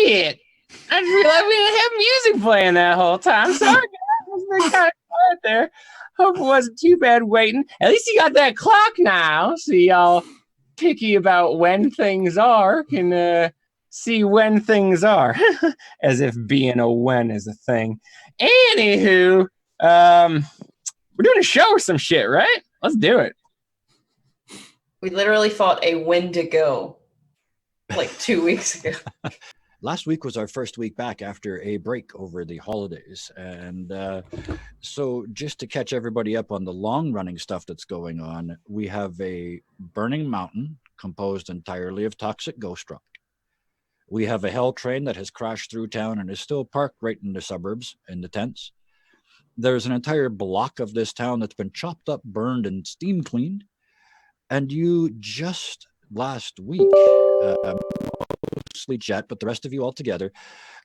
shit. I just realized we didn't have music playing that whole time. Sorry, guys. It's been kind of quiet there. Hope it wasn't too bad waiting. At least you got that clock now, so y'all picky about when things are can see when things are, as if being a when is a thing. Anywho, we're doing a show or some shit, right? Let's do it. We literally fought a Wendigo like 2 weeks ago. Last week was our first week back after a break over the holidays. And so just to catch everybody up on the long-running stuff that's going on, we have a burning mountain composed entirely of toxic ghost rock. We have a hell train that has crashed through town and is still parked right in the suburbs, in the tents. There's an entire block of this town that's been chopped up, burned, and steam cleaned. And you just last week, mostly Jet, but the rest of you all together,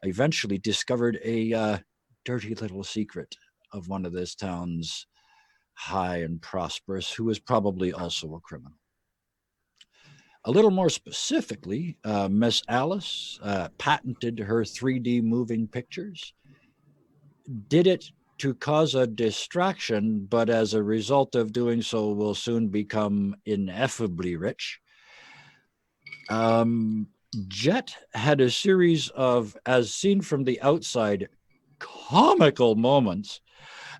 eventually discovered a dirty little secret of one of this town's high and prosperous, who is probably also a criminal. A little more specifically, Miss Alice patented her 3D moving pictures, did it to cause a distraction, but as a result of doing so will soon become ineffably rich. Jet had a series of, as seen from the outside, comical moments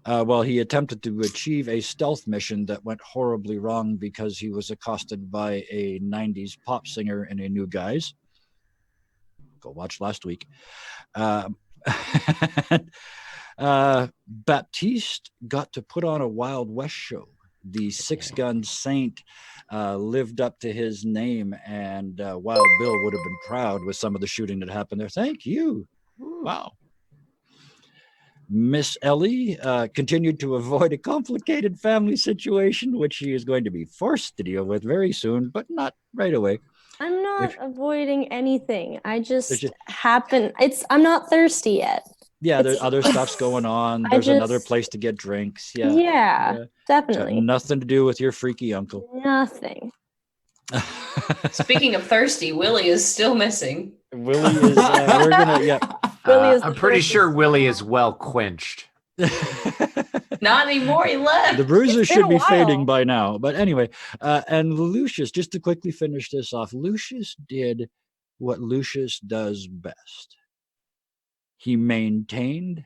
while he attempted to achieve a stealth mission that went horribly wrong because he was accosted by a 90s pop singer in a new guise. Go watch last week. Baptiste got to put on a Wild West show. The six-gun saint lived up to his name, and Wild Bill would have been proud with some of the shooting that happened there. Thank you. Wow. Miss Ellie continued to avoid a complicated family situation, which she is going to be forced to deal with very soon, but not right away. I'm not avoiding anything. I just I'm not thirsty yet. Yeah, there's other stuff's going on. There's another place to get drinks. Yeah, definitely. Nothing to do with your freaky uncle. Nothing. Speaking of thirsty, Willie is still missing. Willie is, we're gonna, I'm pretty sure Willie is well quenched. Not anymore, he left. The bruises should be fading by now. But anyway, and Lucius, just to quickly finish this off, Lucius did what Lucius does best. He maintained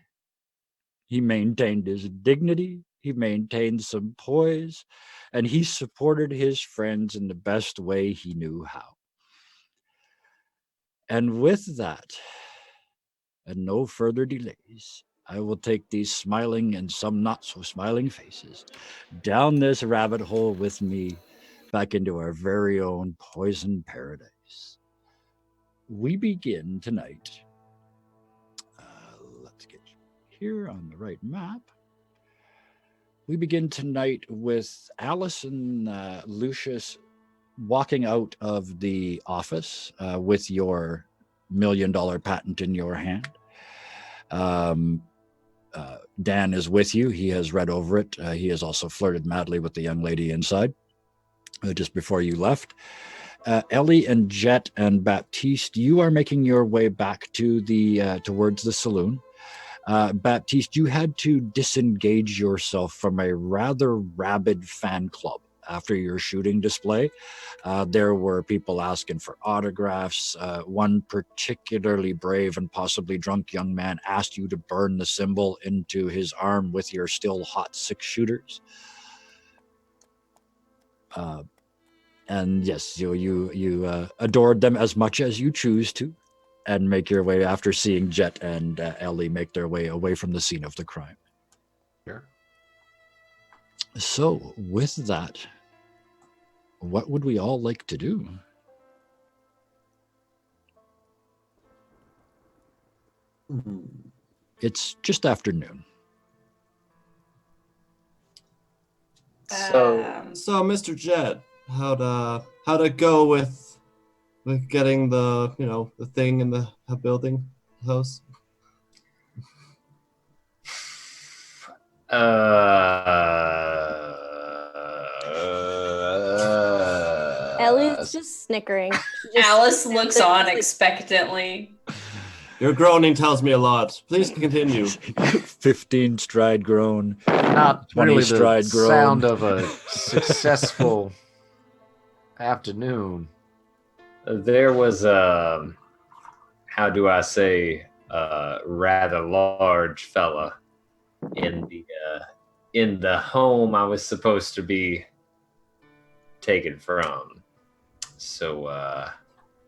his dignity, he maintained some poise, and he supported his friends in the best way he knew how. And with that, and no further delays, I will take these smiling and some not so smiling faces down this rabbit hole with me back into our very own poison paradise. We begin tonight. Let's get here on the right map. We begin tonight with Alice and Lucius walking out of the office with your $1 million patent in your hand. Dan is with you. He has read over it. He has also flirted madly with the young lady inside just before you left. Ellie and Jet and Baptiste, you are making your way back to the towards the saloon. Baptiste, you had to disengage yourself from a rather rabid fan club after your shooting display. There were people asking for autographs. One particularly brave and possibly drunk young man asked you to burn the symbol into his arm with your still hot 6-shooters. And yes, you adored them as much as you choose to, and make your way after seeing Jet and Ellie make their way away from the scene of the crime. Sure. So, with that, what would we all like to do? It's just after noon. So Mr. Jet, how'd it go with getting the the thing in the building house? Ellie's just snickering. Alice looks on expectantly. Your groaning tells me a lot. Please continue. 15 stride groan. Not 20 really the stride groan. sound of a successful afternoon. There was a, how do I say, rather large fella in the home I was supposed to be taken from. So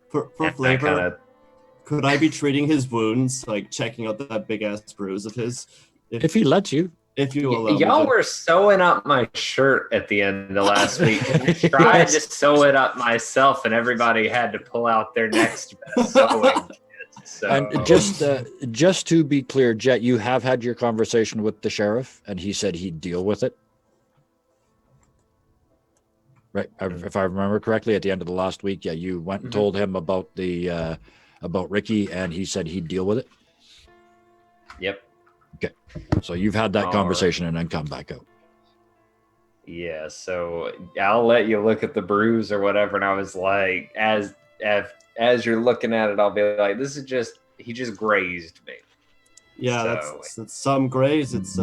For and I flavor, kinda, could I be treating his wounds, like checking out that big ass bruise of his? If he lets you. If you allow me y'all to. were sewing up my shirt at the end of last week. And I tried Yes. to sew it up myself, and everybody had to pull out their next best sewing kit. So And just to be clear, Jet, you have had your conversation with the sheriff, and he said he'd deal with it. Right, if I remember correctly, at the end of the last week, yeah, you went and told him about the about Ricky, and he said he'd deal with it. Yep. Okay, so you've had that All conversation and then come back out. Yeah, so I'll let you look at the bruise or whatever. And I was like, as you're looking at it, I'll be like, this is just, he just grazed me. Yeah, So- that's some graze. It's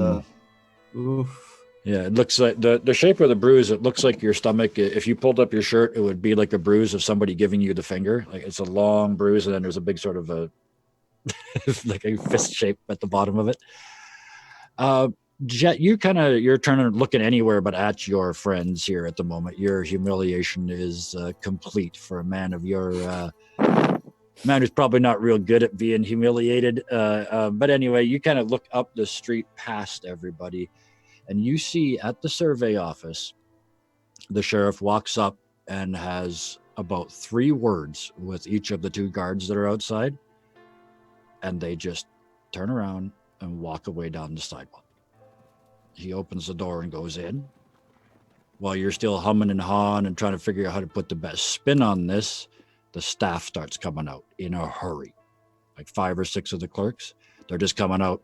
oof. Yeah, it looks like the shape of the bruise. It looks like your stomach. If you pulled up your shirt, it would be like a bruise of somebody giving you the finger. Like it's a long bruise, and then there's a big sort of a like a fist shape at the bottom of it. Jet, you're turning looking anywhere but at your friends here at the moment. Your humiliation is complete for a man of your man who's probably not real good at being humiliated. But anyway, you kind of look up the street past everybody, and you see at the survey office, the sheriff walks up and has about 3 words with each of the 2 guards that are outside, and they just turn around and walk away down the sidewalk. He opens the door and goes in. While you're still humming and hawing and trying to figure out how to put the best spin on this, the staff starts coming out in a hurry. Like 5 or 6 of the clerks. They're just coming out.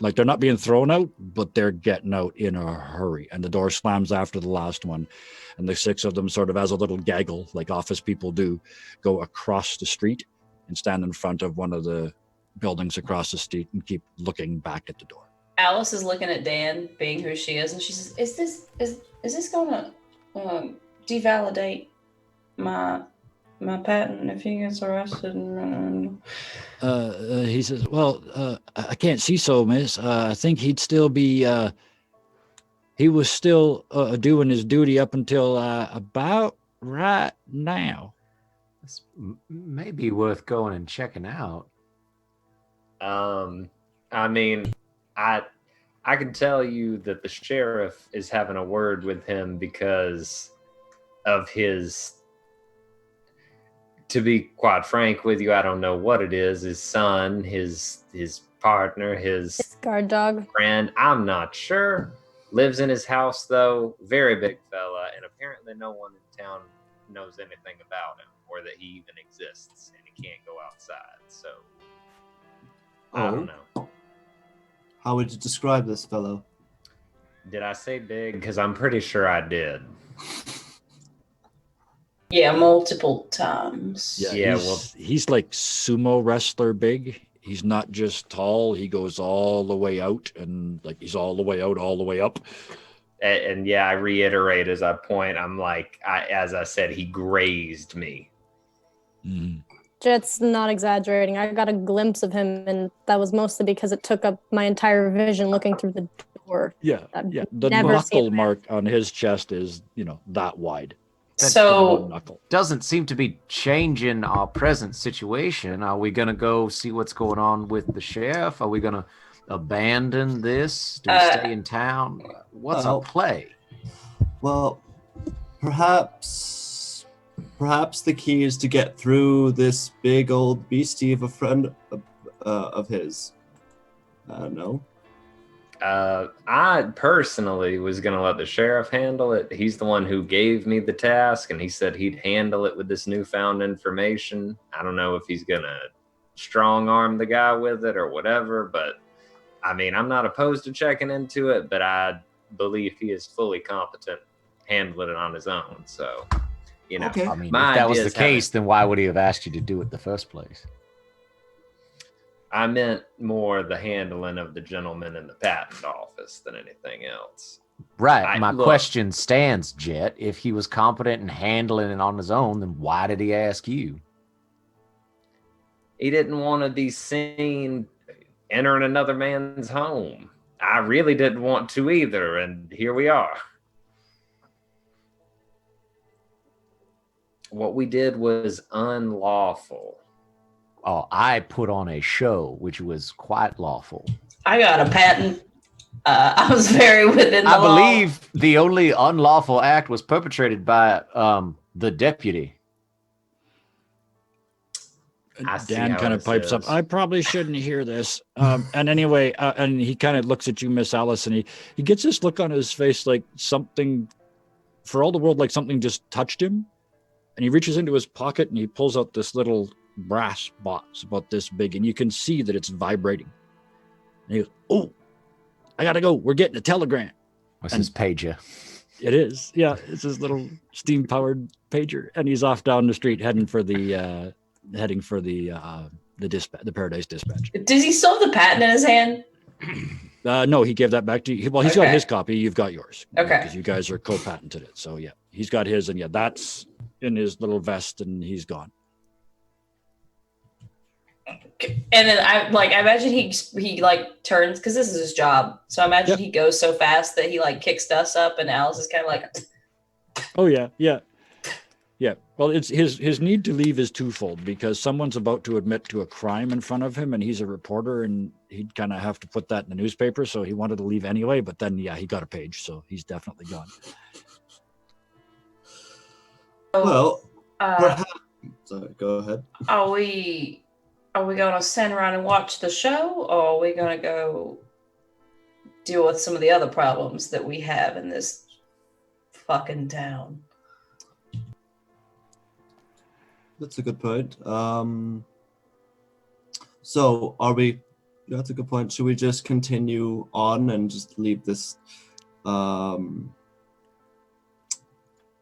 Like they're not being thrown out, but they're getting out in a hurry. And the door slams after the last one. And the 6 of them sort of as a little gaggle, like office people do, go across the street and stand in front of one of the buildings across the street and keep looking back at the door. Alice is looking at Dan, being who she is, and she says, "Is this gonna devalidate my patent if he gets arrested?" He says, "Well, I can't see so, miss. I think he'd still be. He was still doing his duty up until about right now." This may be worth going and checking out. I mean, I can tell you that the sheriff is having a word with him because of his, to be quite frank with you, I don't know what it is, his son, his partner, his Guard dog. friend, I'm not sure. Lives in his house though, very big fella, and apparently no one in town knows anything about him or that he even exists, and he can't go outside. So I don't know. How would you describe this fellow? Did I say big? Because I'm pretty sure I did. Yeah, multiple times. Yeah, he's like sumo wrestler big. He's not just tall. He goes all the way out, and like he's all the way out, all the way up. And yeah, I reiterate as I point. I'm like, as I said, he grazed me. Mm-hmm. Jet's not exaggerating. I got a glimpse of him, and that was mostly because it took up my entire vision looking through the door. Yeah. The never knuckle seen mark on his chest is, that wide. One So knuckle. Doesn't seem to be changing our present situation. Are we going to go see what's going on with the sheriff? Are we going to abandon this? Do we stay in town? What's our play? Well, perhaps the key is to get through this big old beastie of a friend of his. No. I personally was going to let the sheriff handle it. He's the one who gave me the task, and he said he'd handle it with this newfound information. I don't know if he's going to strong arm the guy with it or whatever, but I mean, I'm not opposed to checking into it, but I believe he is fully competent handling it on his own. So, Okay. I mean, my if that was idea the is having- case, then why would he have asked you to do it in the first place? I meant more the handling of the gentleman in the patent office than anything else. Right. My question stands, Jet. If he was competent in handling it on his own, then why did he ask you? He didn't want to be seen entering another man's home. I really didn't want to either, and here we are. What we did was unlawful. Oh, I put on a show, which was quite lawful. I got a patent. I was very within the law. I believe the only unlawful act was perpetrated by the deputy. Dan kind of pipes up. I probably shouldn't hear this. And anyway, and he kind of looks at you, Miss Alice, and he gets this look on his face like something, for all the world, like something just touched him. And he reaches into his pocket and he pulls out this little brass box about this big, and you can see that it's vibrating. And he goes, "Oh, I gotta go. We're getting a telegram." What's his pager? It is, yeah. It's his little steam-powered pager, and he's off down the street heading for the Paradise Dispatch. Does he still have the patent in his hand? No, he gave that back to you. Well, he's got his copy. You've got yours. Okay. Because you guys are co-patented it. So yeah, he's got his, and yeah, that's in his little vest, and he's gone. And then I imagine he like turns, because this is his job. So I imagine he goes so fast that he like kicks us up, and Alice is kind of like, "Oh yeah. Well, it's his need to leave is twofold, because someone's about to admit to a crime in front of him, and he's a reporter, and he'd kind of have to put that in the newspaper. So he wanted to leave anyway, but then he got a page, so he's definitely gone. Well, perhaps. Sorry, go ahead. Are we gonna stand around and watch the show, or are we gonna go deal with some of the other problems that we have in this fucking town? That's a good point. So are we? That's a good point. Should we just continue on and just leave this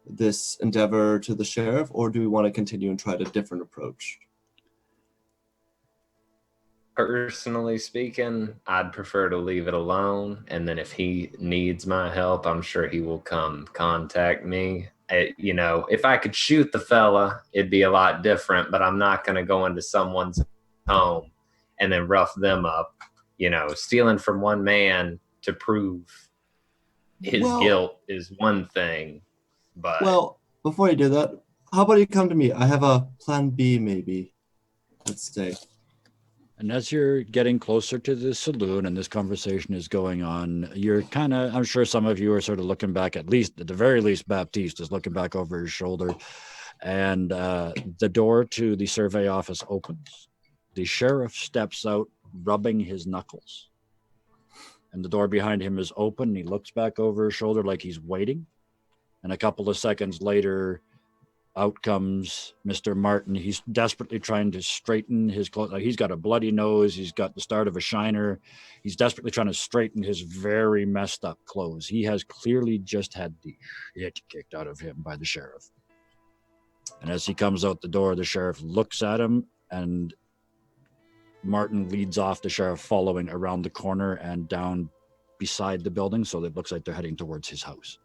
this endeavor to the sheriff, or do we want to continue and try a different approach? Personally speaking, I'd prefer to leave it alone, and then if he needs my help, I'm sure he will come contact me. If I could shoot the fella, it'd be a lot different, but I'm not going to go into someone's home and then rough them up. Stealing from one man to prove his guilt is one thing, but... Well, before you do that, how about you come to me? I have a plan B, maybe. Let's say. And as you're getting closer to the saloon and this conversation is going on, you're kind of, I'm sure some of you are sort of looking back, at the very least, Baptiste is looking back over his shoulder, and the door to the survey office opens. The sheriff steps out, rubbing his knuckles. And the door behind him is open. And he looks back over his shoulder like he's waiting. And a couple of seconds later, out comes Mr. Martin. He's desperately trying to straighten his clothes. He's got a bloody nose. He's got the start of a shiner. He's desperately trying to straighten his very messed up clothes. He has clearly just had the shit kicked out of him by the sheriff. And as he comes out the door, the sheriff looks at him, and Martin leads off, the sheriff following around the corner and down beside the building. So it looks like they're heading towards his house.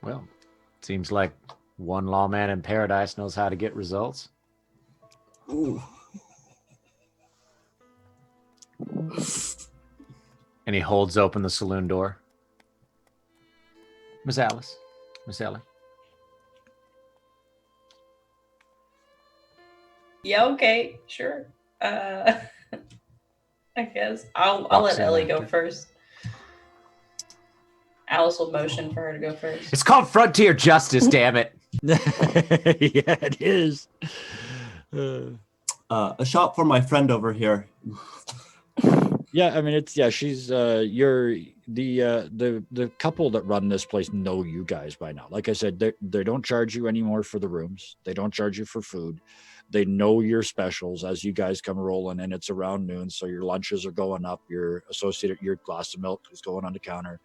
Well, seems like one lawman in paradise knows how to get results. Ooh. And he holds open the saloon door. Miss Alice, Miss Ellie. Yeah, okay, sure. I guess I'll let Ellie go first. Alice will motion for her to go first. It's called frontier justice, damn it. Yeah, it is. A shot for my friend over here. Yeah, I mean, she's you're the couple that run this place know you guys by now. Like I said, they don't charge you anymore for the rooms. They don't charge you for food. They know your specials as you guys come rolling in. It's around noon, so your lunches are going up. Your glass of milk is going on the counter.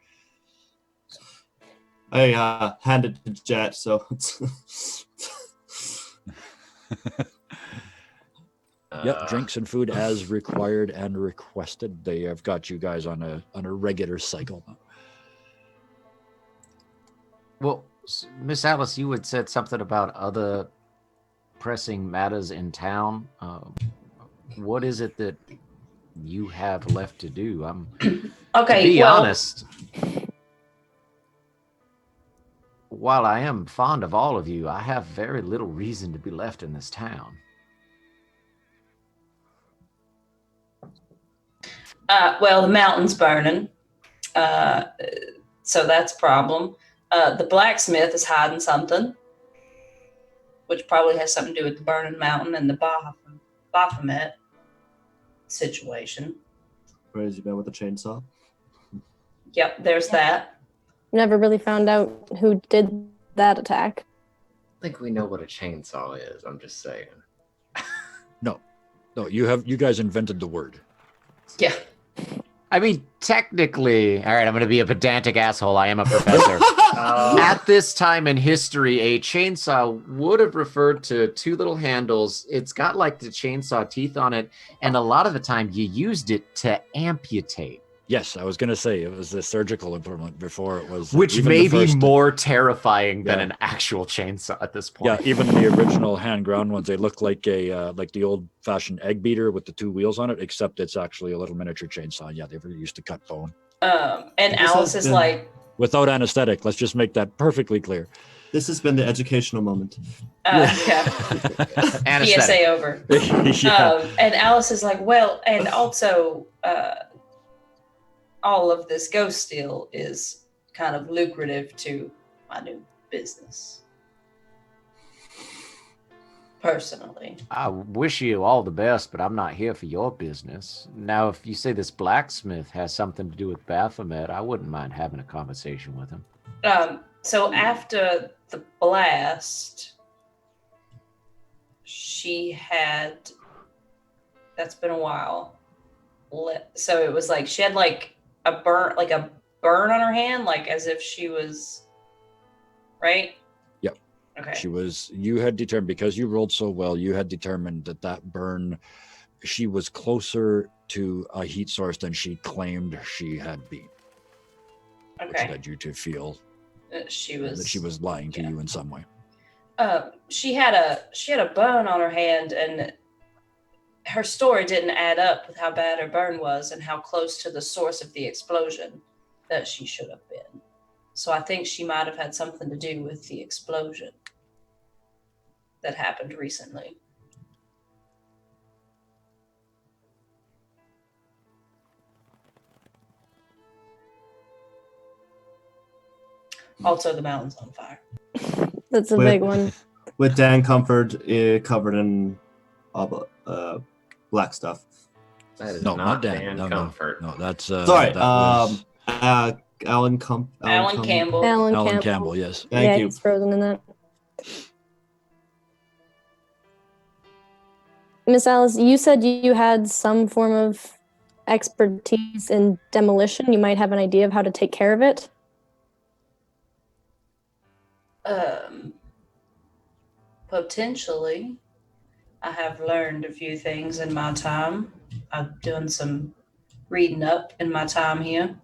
I handed to Jet, so it's Yep, drinks and food as required and requested. They have got you guys on a regular cycle now. Well, Miss Alice, you had said something about other pressing matters in town. What is it that you have left to do? Okay, to be well, honest, while I am fond of all of you, I have very little reason to be left in this town. Well, the mountain's burning, so that's a problem. The blacksmith is hiding something, which probably has something to do with the burning mountain and the Baphomet situation. Crazy man with a chainsaw. Yep, there's that. Never really found out who did that attack. I think we know what a chainsaw is. I'm just saying. No, you guys invented the word. Yeah. I mean, technically, all right, I'm going to be a pedantic asshole. I am a professor. At this time in history, a chainsaw would have referred to two little handles. It's got like the chainsaw teeth on it, and a lot of the time you used it to amputate. Yes, I was going to say it was the surgical implement before it was. Which even may the be first- more terrifying than Yeah. an actual chainsaw at this point. Yeah, even the original hand ground ones, they look like like the old fashioned egg beater with the two wheels on it, except it's actually a little miniature chainsaw. Yeah, they were used to cut bone And This Alice has is been- like, without anesthetic. Let's just make that perfectly clear. This has been the educational moment. yeah, Anesthetic. PSA over. Yeah. And Alice is like, well, and also, all of this ghost steel is kind of lucrative to my new business. Personally. I wish you all the best, but I'm not here for your business. Now, if you say this blacksmith has something to do with Baphomet, I wouldn't mind having a conversation with him. So after the blast, she had, that's been a while. So it was like she had like a burn on her hand, like as if she was, right? Yep. Okay. You had determined, because you rolled so well, you had determined that burn, she was closer to a heat source than she claimed she had been. Which Okay. led you to feel She that she was lying to yeah. you in some way. She had a burn on her hand, and her story didn't add up with how bad her burn was and how close to the source of the explosion that she should have been. So I think she might have had something to do with the explosion that happened recently. Also, the mountain's on fire. That's a With- big one. With Dan covered in black stuff. That is No, not Dan. Dan No, Comfort. No, that's Sorry, that was Alan Campbell. Alan Campbell. Yes. Thank yeah, you. he's frozen in that. Miss Alice, you said you had some form of expertise in demolition. You might have an idea of how to take care of it. Potentially. I have learned a few things in my time. I've done some reading up in my time here.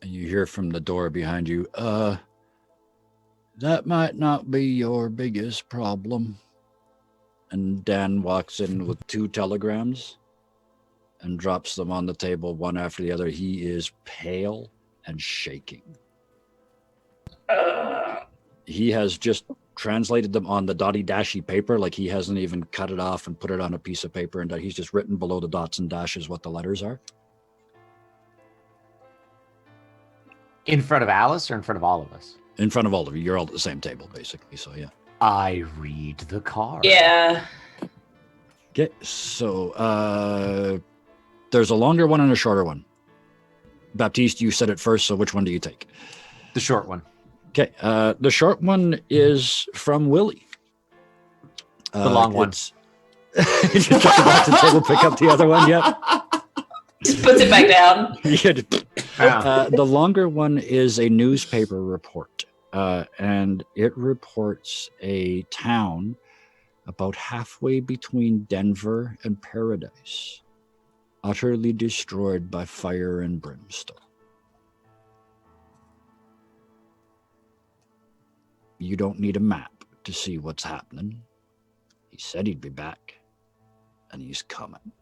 And you hear from the door behind you, that might not be your biggest problem. And Dan walks in with 2 telegrams and drops them on the table one after the other. He is pale and shaking. He has just translated them on the dotty dashy paper, like he hasn't even cut it off and put it on a piece of paper, and that he's just written below the dots and dashes what the letters are. In front of Alice or in front of all of us? In front of all of you. You're all at the same table, basically, so yeah. I read the card. Yeah. Okay, so there's a longer one and a shorter one. Baptiste, you said it first, so which one do you take? The short one. Okay, the short one is from Willie. The long one. You just took it back to the table, pick up the other one, yep. Just puts it back down. Yeah. The longer one is a newspaper report, and it reports a town about halfway between Denver and Paradise, utterly destroyed by fire and brimstone. You don't need a map to see what's happening. He said he'd be back, and he's coming.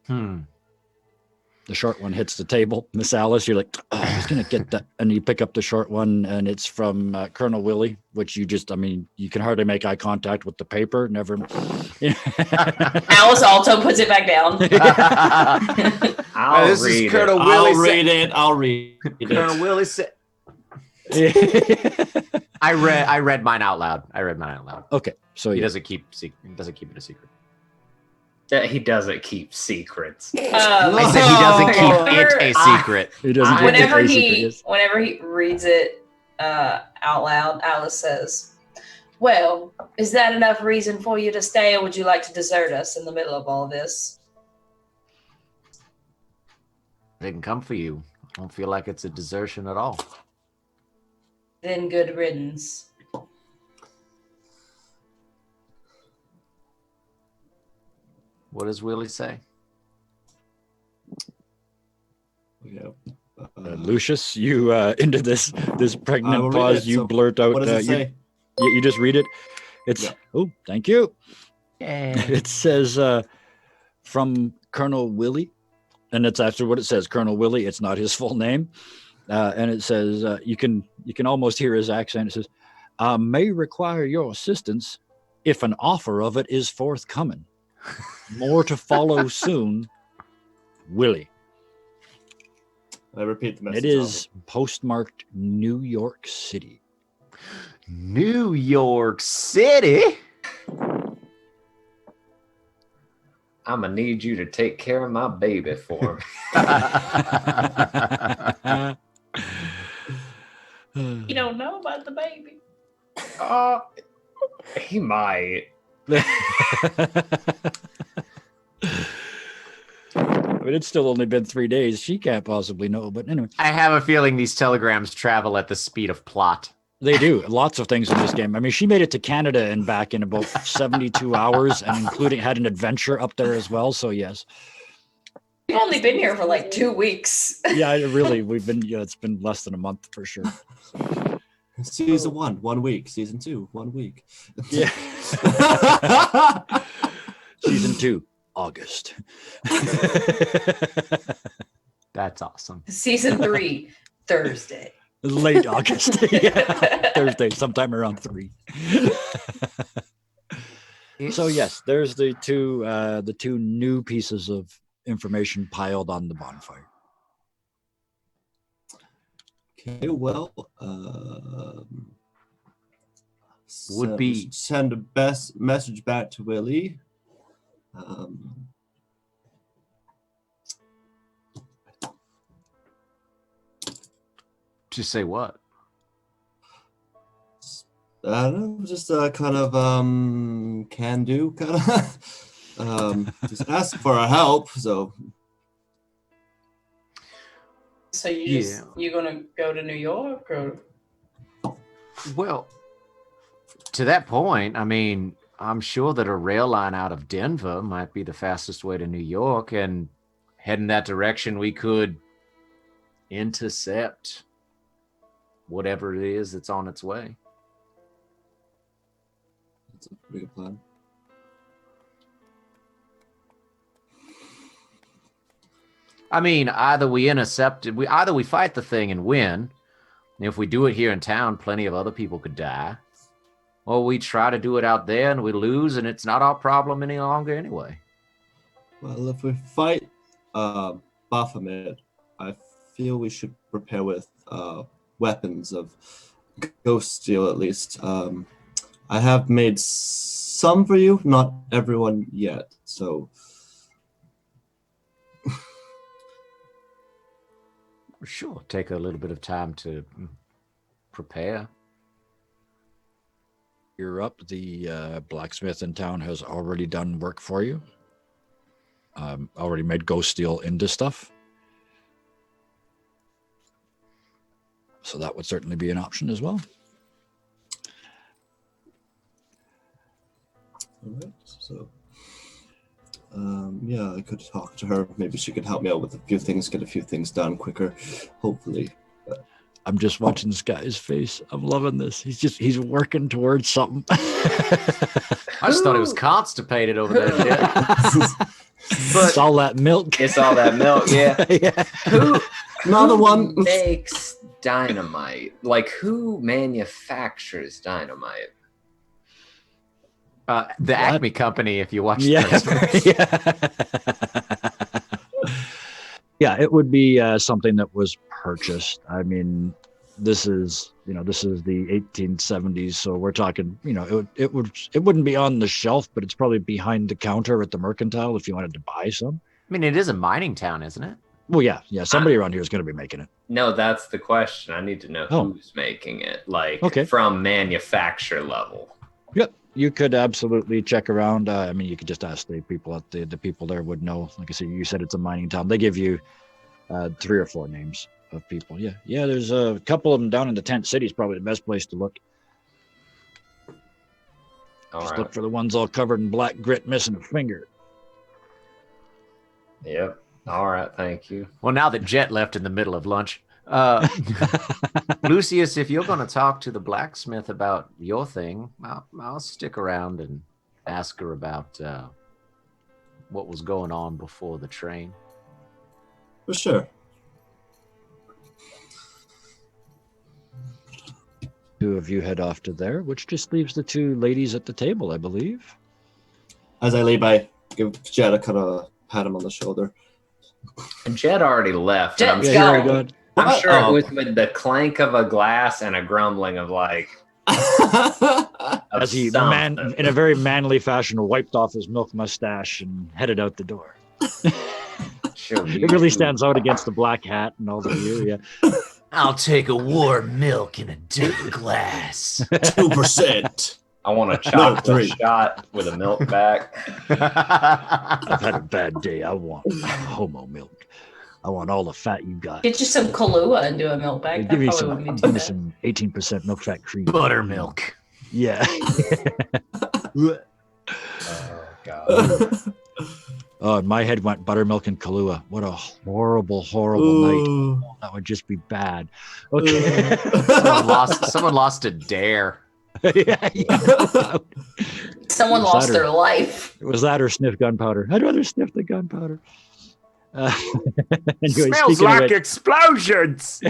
The short one hits the table. Miss Alice, you're like, oh, I was going to get that. And you pick up the short one, and it's from Colonel Willie, which you just, I mean, you can hardly make eye contact with the paper. Never. Alice also puts it back down. I'll This is read Colonel it. Willie. I'll read it. Colonel Willie said. I read mine out loud. Okay, so He yeah. doesn't keep it a secret. He doesn't keep secrets. I said he doesn't keep it a secret. He doesn't. Whenever he reads it out loud, Alice says, "Well, is that enough reason for you to stay, or would you like to desert us in the middle of all this?" They can come for you. I don't feel like it's a desertion at all. Then good riddance. What does Willie say? Yeah. Lucius, you into this pregnant will read pause, it, you so blurt out. What does it say? You just read it. It's Yeah. Oh, thank you. Yeah. It says from Colonel Willie, and it's actually what it says. Colonel Willie. It's not his full name, and it says you can almost hear his accent. It says, "May require your assistance if an offer of it is forthcoming. More to follow soon, Willie." I repeat the message. It is postmarked New York City. New York City. I'm gonna need you to take care of my baby for me. You don't know about the baby. He might. I mean, it's still only been 3 days. She can't possibly know, but anyway. I have a feeling these telegrams travel at the speed of plot. They do. Lots of things in this game. I mean, she made it to Canada and back in about 72 hours, and including had an adventure up there as well. So, yes. We've only been here for like 2 weeks. Yeah, really. It's been less than a month for sure. Season 1 week. Season 2, 1 week. Yeah. Season 2, August. That's awesome. Season 3, Thursday. Late August. Yeah. Thursday, sometime around 3. So yes, there's the two new pieces of information piled on the bonfire. Okay, well, Would be send a best message back to Willie. to say what? I don't know, just kind of can do kind of just ask for our help. So you gonna go to New York or? Well, to that point, I mean, I'm sure that a rail line out of Denver might be the fastest way to New York, and heading that direction, we could intercept whatever it is that's on its way. that's a pretty good plan. I mean, either we fight the thing and win. And if we do it here in town, plenty of other people could die. Or we try to do it out there and we lose, and it's not our problem any longer anyway. Well, if we fight Baphomet, I feel we should prepare with weapons of ghost steel at least. I have made some for you, not everyone yet. So Sure, take a little bit of time to prepare. You're up. The blacksmith in town has already done work for you. Already made ghost steel into stuff. So that would certainly be an option as well. right. So, yeah, I could talk to her. Maybe she could help me out with a few things, get a few things done quicker, hopefully. I'm just watching this guy's face. I'm loving this. He's working towards something. I just thought he was constipated over there, Jet. It's all that milk. It's all that milk, yeah. Yeah. Another one. Makes dynamite? Like, who manufactures dynamite? The Acme Company, if you watch the Yeah. Yeah, it would be something that was purchased. I mean, this is the 1870s, so we're talking, it wouldn't be on the shelf, but it's probably behind the counter at the mercantile if you wanted to buy some. I mean, it is a mining town, isn't it? Well, yeah, somebody around here is going to be making it. No, that's the question. I need to know who's making it, like from manufacturer level. Yep, you could absolutely check around. I mean, you could just ask the people at the people there would know. Like I said, you said it's a mining town. They give you 3 or 4 names of people. Yeah, there's a couple of them down in the tent city. Is probably the best place to look. Just look for the ones all covered in black grit, missing a finger. Yep. All right, thank you. Well, now that Jet left in the middle of lunch, Lucius, if you're going to talk to the blacksmith about your thing, I'll stick around and ask her about what was going on before the train. For sure. 2 of you head off to there, which just leaves the 2 ladies at the table, I believe. As I lay by, give Jed a kind of pat him on the shoulder. And Jed already left. Jed's I'm gone. Good. I'm sure it was with the clank of a glass and a grumbling of like. As he in a very manly fashion wiped off his milk mustache and headed out the door. It really stands out against the black hat and all the gear. Yeah. I'll take a warm milk in a dirty glass. 2%. I want a chocolate shot with a milk back. I've had a bad day. I want homo milk. I want all the fat you got. Get you some Kahlua and do a milk bag. Give me some 18% milk fat cream. Buttermilk. Yeah. Oh, God. Oh, in my head went buttermilk and Kahlua. What a horrible, horrible night. That would just be bad. Okay. Someone lost a dare. Yeah. Someone lost their life. It was that or sniff gunpowder. I'd rather sniff the gunpowder. Anyway, smells like explosions.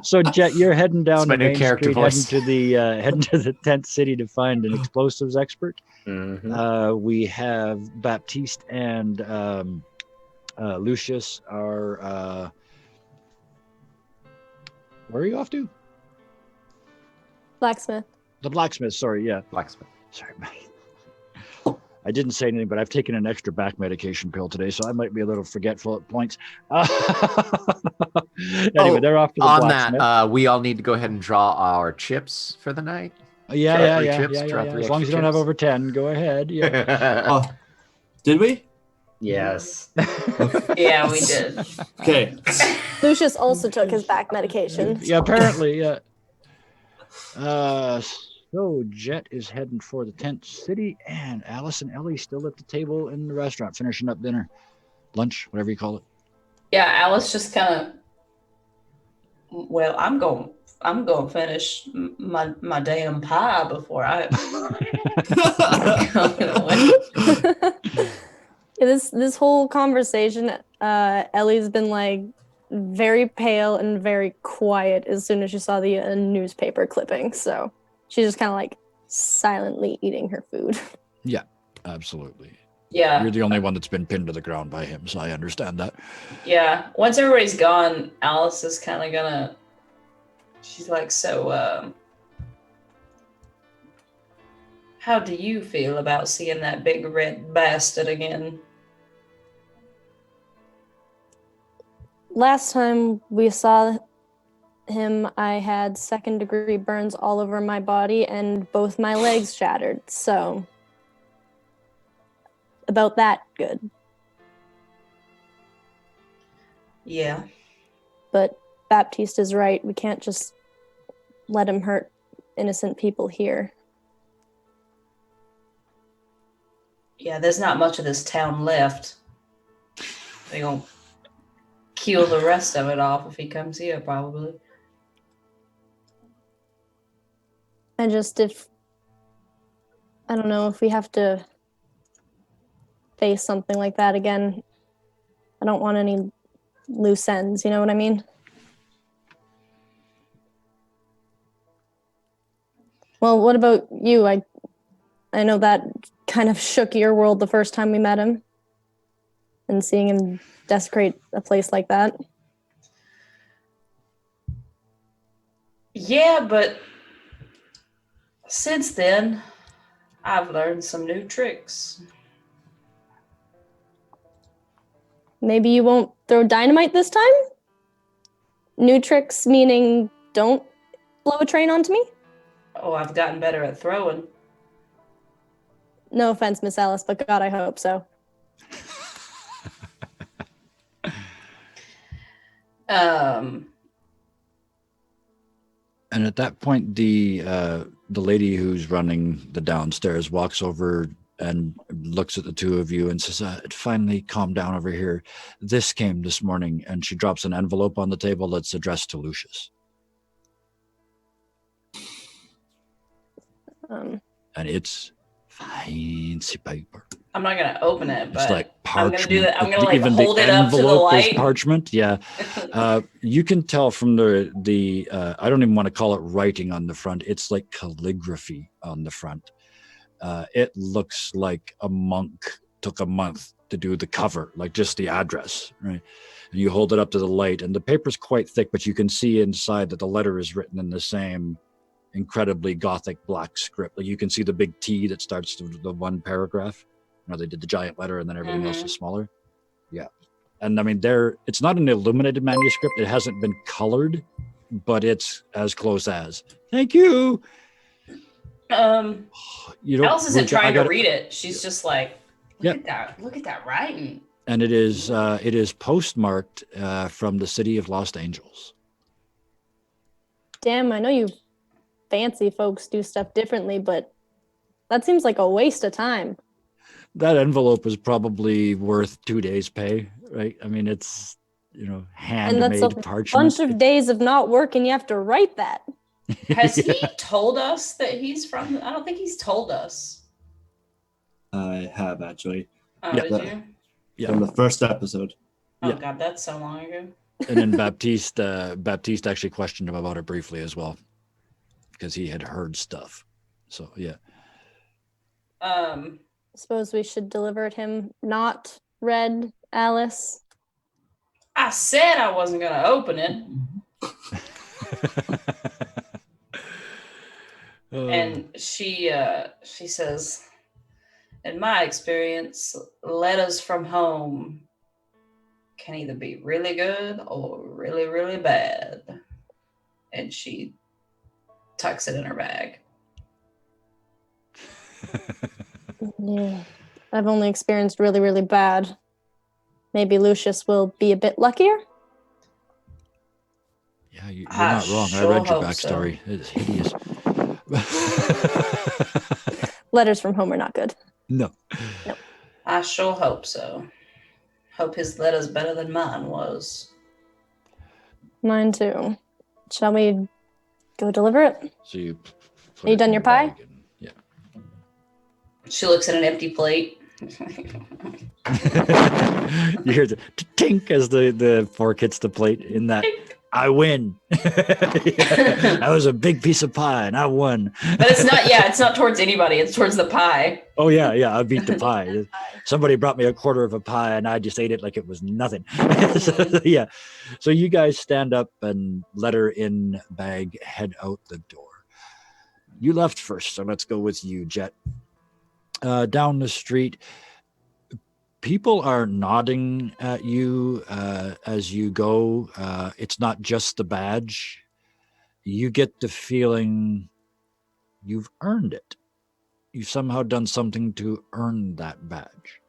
So, Jet, you're heading down to Main Street, voice. heading to the tent city to find an explosives expert. Mm-hmm. We have Baptiste and Lucius are. Where are you off to? Blacksmith. The blacksmith. Sorry, yeah. Blacksmith. Sorry, man. I didn't say anything, but I've taken an extra back medication pill today, so I might be a little forgetful at points. Anyway, they're off to the blacksmith. That, we all need to go ahead and draw our chips for the night. Yeah. As long as you don't have over 10, go ahead. Yeah. Did we? Yes. Yeah, we did. Okay. Lucius also took his back medication. Yeah, apparently. Yeah. So Jet is heading for the tent city, and Alice and Ellie still at the table in the restaurant, finishing up dinner, lunch, whatever you call it. Yeah, Alice just kind of. Well, I'm going to finish my damn pie before I. This whole conversation, Ellie's been like very pale and very quiet as soon as she saw the newspaper clipping. So she's just kind of like silently eating her food. Yeah, absolutely. Yeah. You're the only one that's been pinned to the ground by him, so I understand that. Yeah. Once everybody's gone, Alice is kind of gonna. She's like, so, how do you feel about seeing that big red bastard again? Last time we saw him, I had 2nd-degree burns all over my body and both my legs shattered. So, about that, good. Yeah. But Baptiste is right. We can't just let him hurt innocent people here. Yeah, there's not much of this town left. They're gonna kill the rest of it off if he comes here, probably. I don't know if we have to face something like that again. I don't want any loose ends, you know what I mean? Well, what about you? I know that kind of shook your world the first time we met him. And seeing him desecrate a place like that. Yeah, but since then, I've learned some new tricks. Maybe you won't throw dynamite this time? New tricks meaning don't blow a train onto me? Oh, I've gotten better at throwing. No offense, Miss Alice, but God, I hope so. And at that point, the lady who's running the downstairs walks over and looks at the two of you and says, "It finally calmed down over here. This came this morning," and she drops an envelope on the table that's addressed to Lucius. And it's fancy paper. I'm not gonna open it, but It's like I'm parchment. gonna do that. I'm gonna like Even hold the it up to the envelope is light. parchment. Yeah, you can tell from the I don't even want to call it writing on the front. It's like calligraphy on the front. It looks like a monk took a month to do the cover, like just the address, right? And you hold it up to the light, and the paper's quite thick, but you can see inside that the letter is written in the same incredibly gothic black script. Like you can see the big T that starts the one paragraph. You know, they did the giant letter and then everything else is smaller. Yeah. And I mean, it's not an illuminated manuscript. It hasn't been colored, but it's as close as. Thank you. Alice isn't trying to read it. She's just like, look at that writing. And it is postmarked from the city of Los Angeles. Damn, I know you fancy folks do stuff differently, but that seems like a waste of time. That envelope is probably worth 2 days' pay, right? I mean, it's, handmade and that's a parchment. Bunch of days of not work, and you have to write that. Has he told us that he's from? I don't think he's told us. I have actually. Oh, did you? Yeah. From the first episode. Oh God, that's so long ago. And then Baptiste actually questioned him about it briefly as well, because he had heard stuff. So yeah. Suppose we should deliver it him not read, Alice. I said I wasn't gonna open it. And she says, in my experience, letters from home can either be really good or really, really bad. And she tucks it in her bag. Yeah, I've only experienced really, really bad. Maybe Lucius will be a bit luckier. Yeah, you're not wrong. I read your backstory. So. It's hideous. Letters from home are not good. No. I sure hope so. Hope his letter's better than mine was. Mine too. Shall we go deliver it? So you are you done your pie? Yeah. She looks at an empty plate. You hear the tink as the fork hits the plate in that. I win. That was a big piece of pie and I won. But it's not towards anybody. It's towards the pie. Oh yeah. I beat the pie. Somebody brought me a quarter of a pie and I just ate it like it was nothing. So you guys stand up and letter in bag, head out the door. You left first, so let's go with you, Jet. Down the street, people are nodding at you as you go. It's not just the badge. You get the feeling you've earned it. You've somehow done something to earn that badge.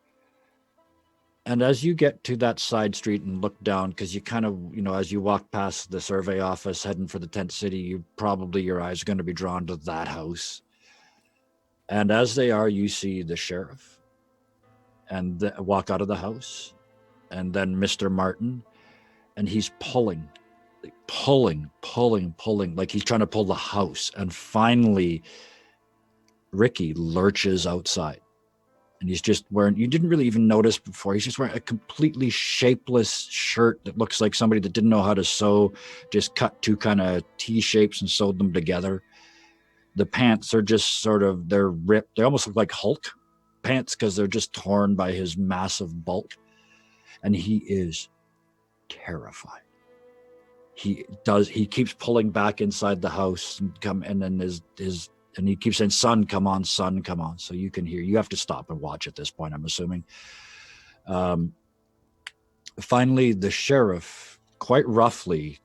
And as you get to that side street and look down, because you kind of, as you walk past the survey office heading for the tent city, your eyes are going to be drawn to that house. And as they are, you see the sheriff and walk out of the house. And then Mr. Martin, and he's pulling, like he's trying to pull the house. And finally, Ricky lurches outside. And he's just wearing, you didn't really even notice before, he's just wearing a completely shapeless shirt that looks like somebody that didn't know how to sew, just cut two kind of T shapes and sewed them together. The pants are just sort of, they're ripped. They almost look like Hulk pants because they're just torn by his massive bulk. And he is terrified. He keeps pulling back inside the house and then and he keeps saying, son, come on. So you can hear, you have to stop and watch at this point, I'm assuming. Finally, the sheriff quite roughly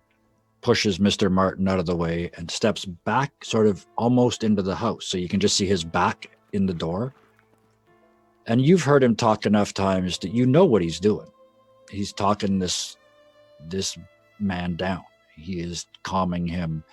pushes Mr. Martin out of the way and steps back sort of almost into the house. So you can just see his back in the door. And you've heard him talk enough times that you know what he's doing. He's talking this man down. He is calming him.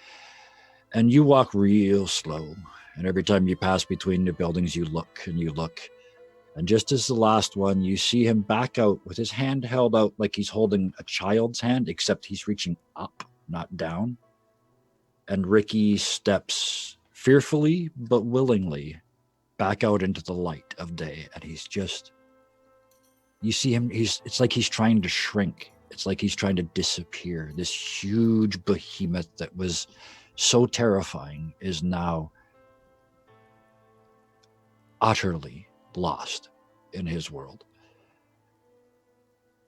And you walk real slow. And every time you pass between the buildings, you look. And just as the last one, you see him back out with his hand held out like he's holding a child's hand, except he's reaching up, not down. And Ricky steps fearfully but willingly back out into the light of day. And he's just, you see him, it's like he's trying to shrink. It's like he's trying to disappear. This huge behemoth that was so terrifying is now utterly lost in his world.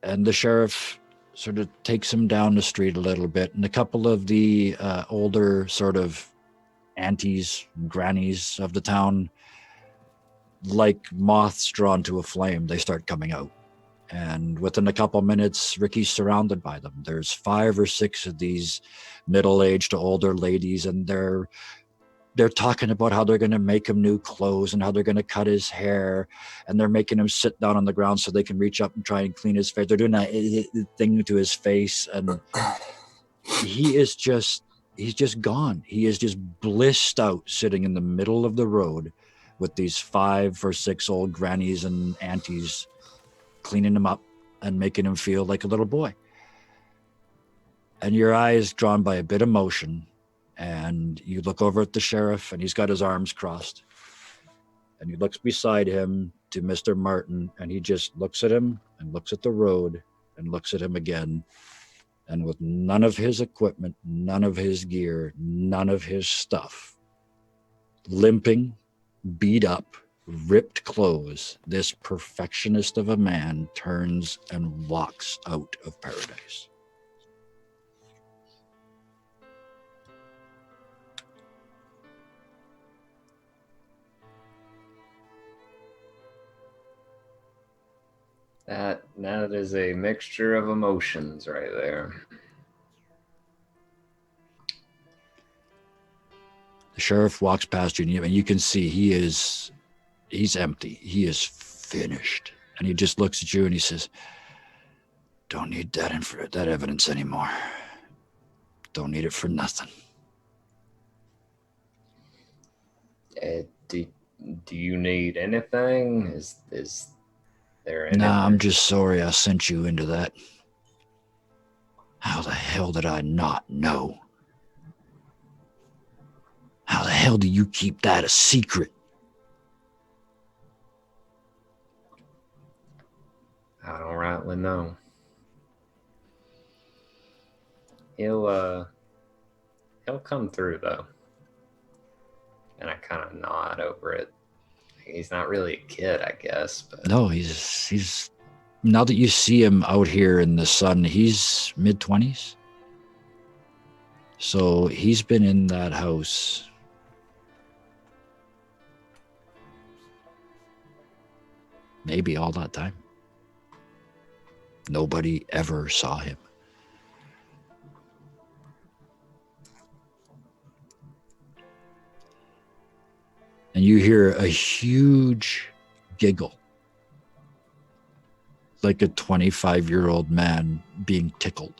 And the sheriff sort of takes him down the street a little bit, and a couple of the older sort of aunties and grannies of the town, like moths drawn to a flame, they start coming out. And within a couple minutes, Ricky's surrounded by them. There's 5 or 6 of these middle-aged to older ladies, and they're talking about how they're going to make him new clothes and how they're going to cut his hair, and they're making him sit down on the ground so they can reach up and try and clean his face. They're doing that thing to his face, and he's just gone. He is just blissed out, sitting in the middle of the road with these 5 or 6 old grannies and aunties cleaning him up and making him feel like a little boy. And your eye is drawn by a bit of motion, and you look over at the sheriff, and he's got his arms crossed, and he looks beside him to Mr. Martin, and he just looks at him and looks at the road and looks at him again. And with none of his equipment, none of his gear, none of his stuff, limping, beat up, ripped clothes, this perfectionist of a man turns and walks out of paradise. That is a mixture of emotions right there. The sheriff walks past you, and you can see he's empty. He is finished. And he just looks at you and he says, don't need that evidence anymore. Don't need it for nothing. Do you need anything? Is there anything? Nah, I'm just sorry I sent you into that. How the hell did I not know? How the hell do you keep that a secret? I don't rightly know. He'll come through though. And I kind of nod over it. He's not really a kid, I guess. But No, he's now that you see him out here in the sun, he's mid-20s. So he's been in that house maybe all that time. Nobody ever saw him. And you hear a huge giggle, like a 25-year-old man being tickled.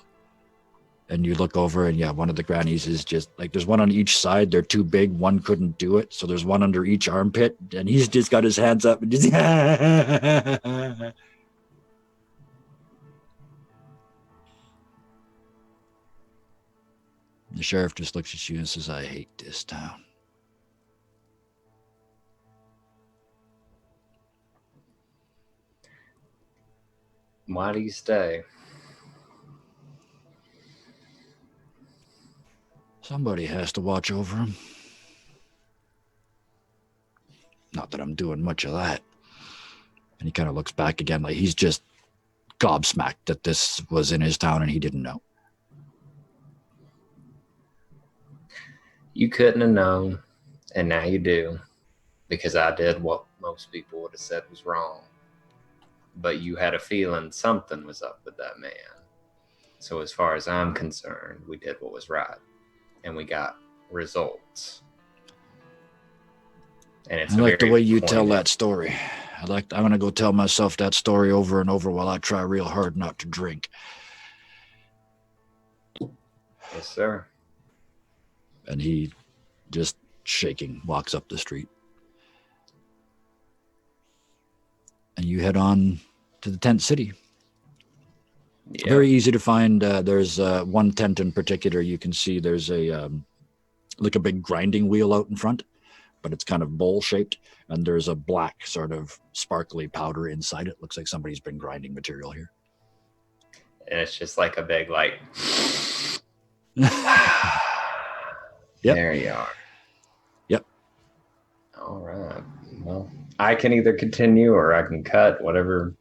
And you look over, and yeah, one of the grannies is just like, there's one on each side. They're too big. One couldn't do it. So there's one under each armpit, and he's just got his hands up and just. The sheriff just looks at you and says, I hate this town. Why do you stay? Somebody has to watch over him. Not that I'm doing much of that. And he kind of looks back again like he's just gobsmacked that this was in his town and he didn't know. You couldn't have known, and now you do, because I did what most people would have said was wrong. But you had a feeling something was up with that man. So as far as I'm concerned, we did what was right. And we got results. And it's I like the way you tell poignant. that story. I'm going to go tell myself that story over and over while I try real hard not to drink. Yes, sir. And he, just shaking, walks up the street. And you head on to the tent city. Yeah. Very easy to find. There's one tent in particular. You can see there's a like a big grinding wheel out in front, but it's kind of bowl shaped, and there's a black sort of sparkly powder inside it. Looks like somebody's been grinding material here. And it's just like a big, like, Yep. There you are. Yep. All right. Well, I can either continue or I can cut, whatever.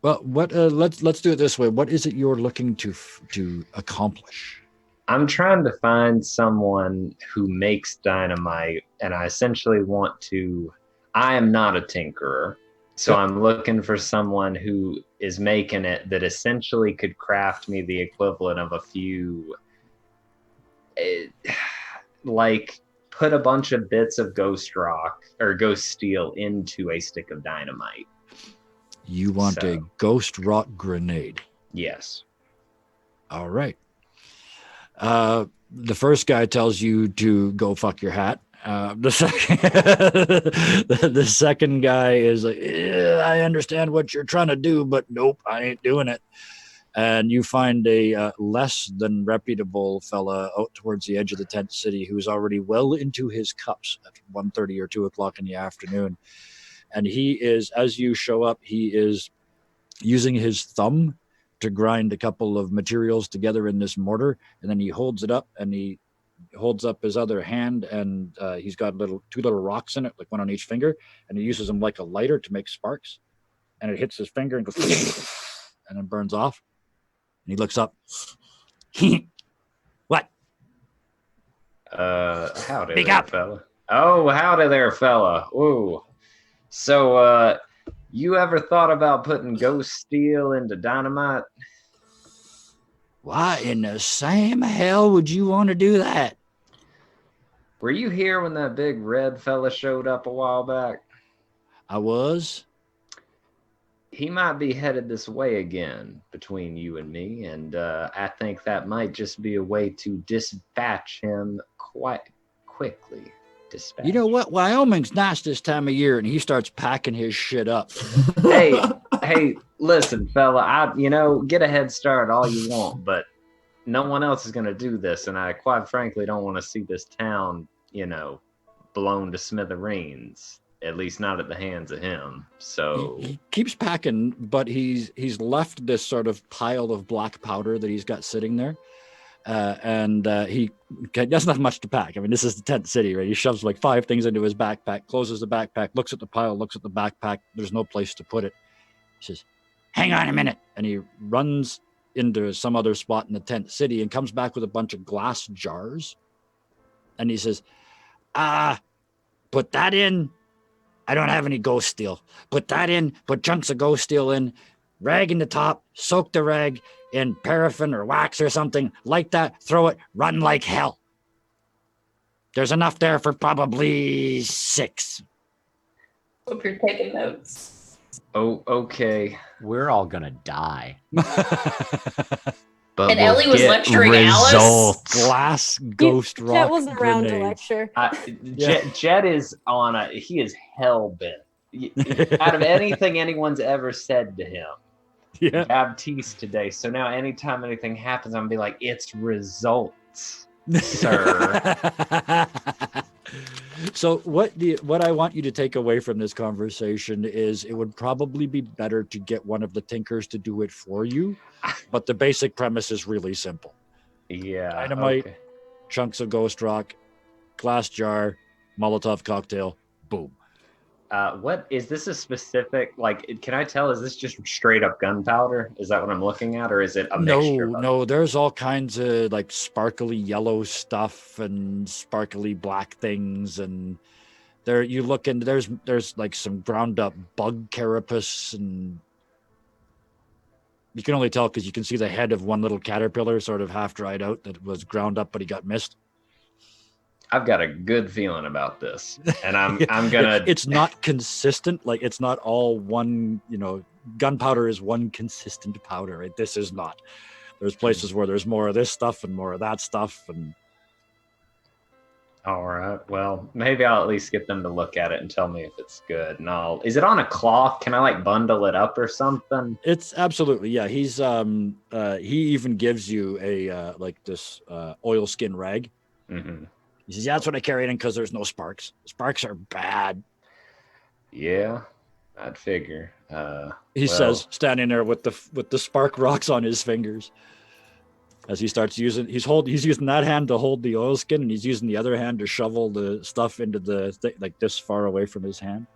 Well, what? Let's do it this way. What is it you're looking to accomplish? I'm trying to find someone who makes dynamite, and I essentially want to. I am not a tinkerer, so I'm looking for someone who is making it that essentially could craft me the equivalent of a few, like put a bunch of bits of ghost rock or ghost steel into a stick of dynamite. You want a ghost rock grenade? Yes. All right. The first guy tells you to go fuck your hat. The second guy is like, I understand what you're trying to do, but nope, I ain't doing it. And you find a less than reputable fella out towards the edge of the tent city who's already well into his cups at 1:30 or 2 o'clock in the afternoon. And he is, as you show up, he is using his thumb to grind a couple of materials together in this mortar, and then he holds it up, and he holds up his other hand, and he's got two little rocks in it, like one on each finger, and he uses them like a lighter to make sparks, and it hits his finger and goes and then burns off. And he looks up. What? Howdy Speak there, up. fella. Oh, howdy there, fella. Ooh. So, you ever thought about putting ghost steel into dynamite? Why in the same hell would you want to do that? Were you here when that big red fella showed up a while back? I was. He might be headed this way again between you and me, and I think that might just be a way to dispatch him quite quickly. Dispatch. You know what? Wyoming's nice this time of year, and he starts packing his shit up. Hey, listen, fella, get a head start all you want, but no one else is going to do this, and I quite frankly don't want to see this town, blown to smithereens. At least not at the hands of him. So he keeps packing, but he's left this sort of pile of black powder that he's got sitting there, and he doesn't have much to pack. I mean, this is the tent city, right? He shoves like 5 things into his backpack, closes the backpack, looks at the pile, looks at the backpack. There's no place to put it. He says, "Hang on a minute," and he runs into some other spot in the tent city and comes back with a bunch of glass jars, and he says, "Put that in. I don't have any ghost steel. Put that in, put chunks of ghost steel in, rag in the top, soak the rag in paraffin or wax or something, light that, throw it, run like hell. There's enough there for probably 6. Hope you're taking notes. Oh, okay. We're all gonna die. But And we'll Ellie was get lecturing Alice? results. Glass ghost rock Jet wasn't around to grenades. lecture. Jet is he is hell bent. Out of anything anyone's ever said to him, Yeah. Baptiste today. So now anytime anything happens, I'm gonna be like, it's results, sir. So what I want you to take away from this conversation is it would probably be better to get one of the tinkers to do it for you, but the basic premise is really simple. Yeah. Dynamite, okay. chunks of ghost rock, glass jar, Molotov cocktail, boom. What is this a specific, like, can I tell, is this just straight up gunpowder? Is that what I'm looking at? Or is it a mixture? No, there's all kinds of like sparkly yellow stuff and sparkly black things. And there you look and there's like some ground up bug carapace, and you can only tell because you can see the head of one little caterpillar sort of half dried out that was ground up, but he got missed. I've got a good feeling about this, and I'm gonna. It's not consistent. Like it's not all one. Gunpowder is one consistent powder. Right? This is not. There's places where there's more of this stuff and more of that stuff, and. All right. Well, maybe I'll at least get them to look at it and tell me if it's good. And is it on a cloth? Can I like bundle it up or something? It's absolutely, yeah. He's he even gives you a like this oilskin rag. Mm-hmm. He says, "Yeah, that's what I carry it in because there's no sparks. Sparks are bad." Yeah, I'd figure. He says, standing there with the spark rocks on his fingers. As he starts using, he's using that hand to hold the oilskin, and he's using the other hand to shovel the stuff into the like this far away from his hand.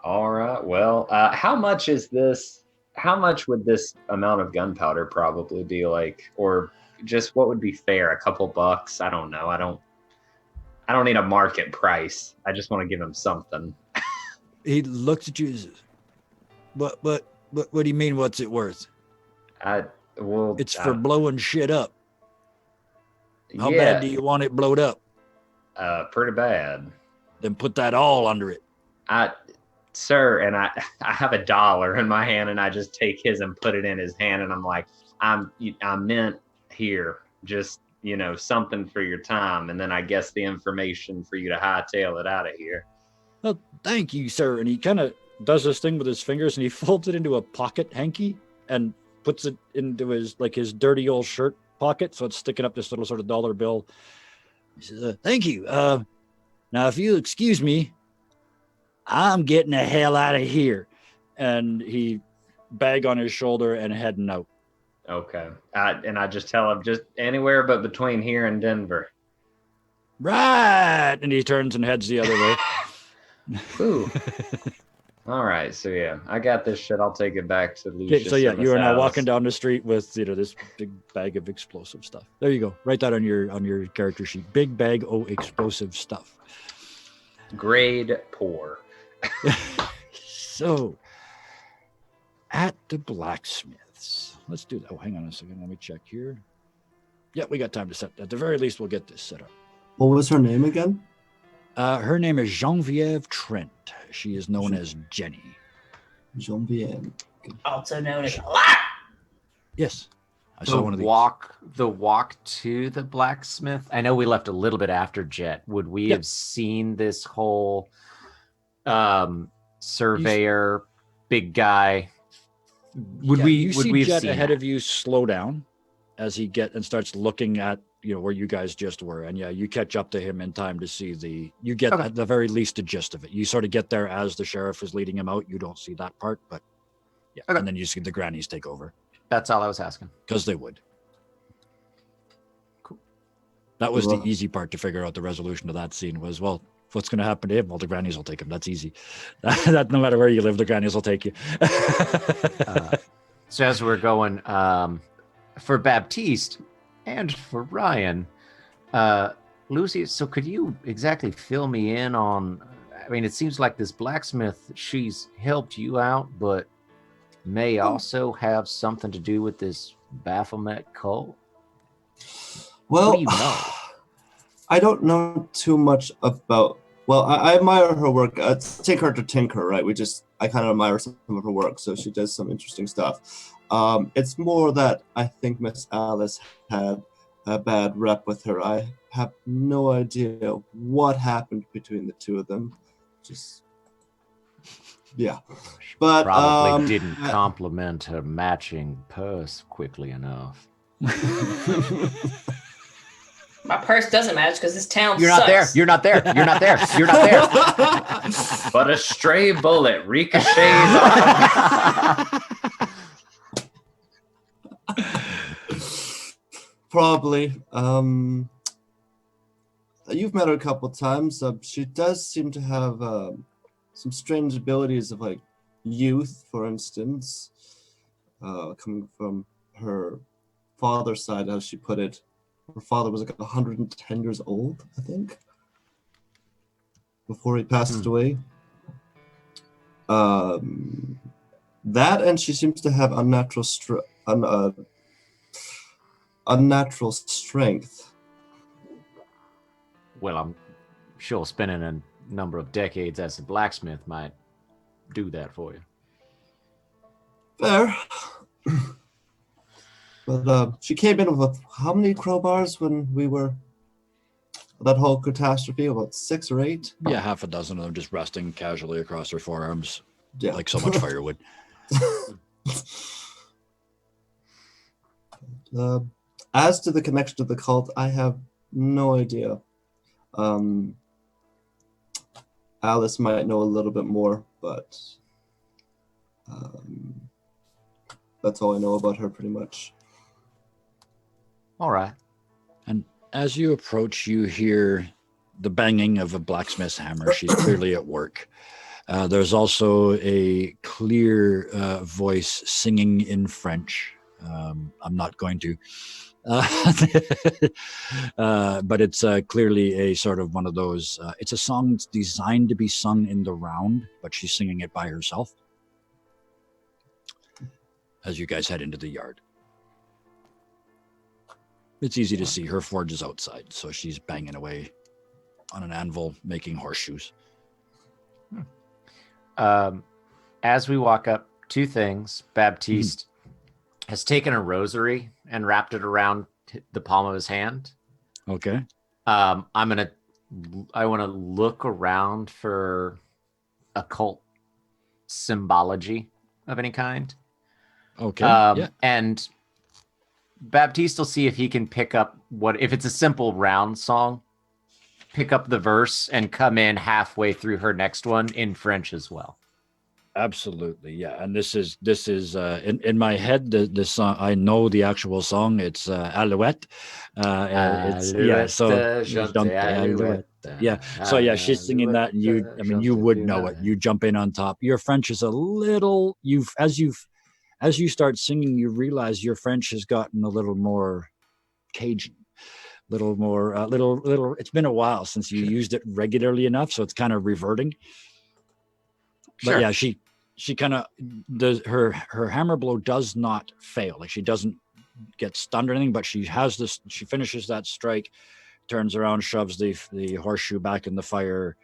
All right. Well, how much is this? How much would this amount of gunpowder probably be like, or just what would be fair? A couple bucks? I don't know. I don't need a market price. I just want to give him something. He looks at you and says, what do you mean, what's it worth? It's for blowing shit up. How bad do you want it blowed up? Pretty bad. Then put that all under it. Sir, and I have $1 in my hand, and I just take his and put it in his hand, and I'm like, I meant here, just, something for your time, and then I guess the information for you to hightail it out of here. Well, thank you, sir. And he kind of does this thing with his fingers, and he folds it into a pocket hanky and puts it into his dirty old shirt pocket, so it's sticking up this little sort of dollar bill. He says, "Thank you. Now, if you excuse me, I'm getting the hell out of here." And he bag on his shoulder and heading out. Okay. And I just tell him, just anywhere but between here and Denver. Right. And he turns and heads the other way. Ooh. All right. So, yeah, I got this shit. I'll take it back to Lucius. Okay, so, yeah, you are now walking down the street with, this big bag of explosive stuff. There you go. Write that on your character sheet. Big bag of explosive stuff. Grade poor. So, at the blacksmiths, let's do that. Oh, hang on a second. Let me check here. Yeah, we got time to set. At the very least, we'll get this set up. What was her name again? Her name is Genevieve Trent. She is known as Jenny. Genevieve. Also known as Yes. I saw one of these. The walk to the blacksmith. I know we left a little bit after Jet. Would we have seen this whole surveyor, big guy? Would we have Jet seen ahead that? of you slow down as he starts looking at where you guys just were, and you catch up to him in time to see you get at the very least the gist of it. You sort of get there as the sheriff is leading him out. You don't see that part, but and then you see the grannies take over. That's all I was asking. Because they would. Cool. That was the easy part to figure out. The resolution of that scene was, well, what's going to happen to him? Well, the grannies will take him. That's easy. That no matter where you live, the grannies will take you. So as we're going, for Baptiste and for Ryan, Lucy, so could you exactly fill me in on, I mean, it seems like this blacksmith, she's helped you out, but may also have something to do with this Baphomet cult? Well, what do you know? I don't know too much about. Well, I admire her work. Take her to Tinker, right? I kind of admire some of her work, so she does some interesting stuff. It's more that I think Miss Alice had a bad rep with her. I have no idea what happened between the two of them. Just, yeah. But Probably didn't compliment her matching purse quickly enough. My purse doesn't match because this town You're sucks. not there. You're not there. You're not there. You're not there. But a stray bullet ricochets off. Probably. You've met her a couple times. She does seem to have some strange abilities of like youth, for instance, coming from her father's side, as she put it. Her father was like 110 years old, I think, before he passed away. That, and she seems to have unnatural strength. Well, I'm sure spending a number of decades as a blacksmith might do that for you. Fair. But she came in with how many crowbars when we were that whole catastrophe? About 6 or 8? Yeah, half a dozen of them just resting casually across her forearms, Yeah. like so much firewood. As to the connection to the cult, I have no idea. Alice might know a little bit more, but that's all I know about her, pretty much. All right. And as you approach, you hear the banging of a blacksmith's hammer. She's clearly at work. There's also a clear voice singing in French. I'm not going to. But it's clearly a sort of one of those. It's a song that's designed to be sung in the round, but she's singing it by herself as you guys head into the yard. It's easy to see her forge is outside, so she's banging away on an anvil, making horseshoes. As we walk up, 2 things. Baptiste has taken a rosary and wrapped it around the palm of his hand. Okay. I want to look around for occult symbology of any kind. Okay. Yeah. And Baptiste will see if he can pick up if it's a simple round song, pick up the verse and come in halfway through her next one in French as well. Absolutely, yeah. And this is in my head. The song, I know the actual song. It's Alouette. It's yeah. So Alouette. Yeah. So yeah, she's singing that, and you would know it. You jump in on top. Your French is a little. As you start singing, you realize your French has gotten a little more Cajun, little more, little. It's been a while since you used it regularly enough, so it's kind of reverting. But Sure. yeah, she kind of does her hammer blow does not fail. Like she doesn't get stunned or anything, but she has this. She finishes that strike, turns around, shoves the horseshoe back in the fire,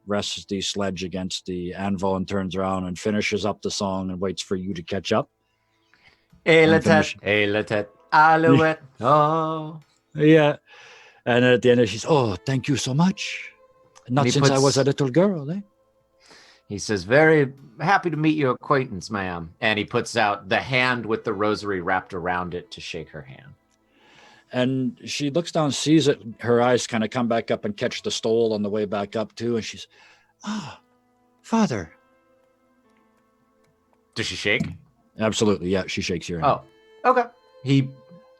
rests the sledge against the anvil, and turns around and finishes up the song and waits for you to catch up. Et la tête, Alouette. Oh. Yeah. And at the end, she's, oh, thank you so much. Not since I was a little girl, eh? He says, very happy to meet your acquaintance, ma'am. And he puts out the hand with the rosary wrapped around it to shake her hand. And she looks down, sees it. Her eyes kind of come back up and catch the stole on the way back up, too. And she's, Father. Does she shake? Absolutely, yeah. She shakes your hand. Oh, okay.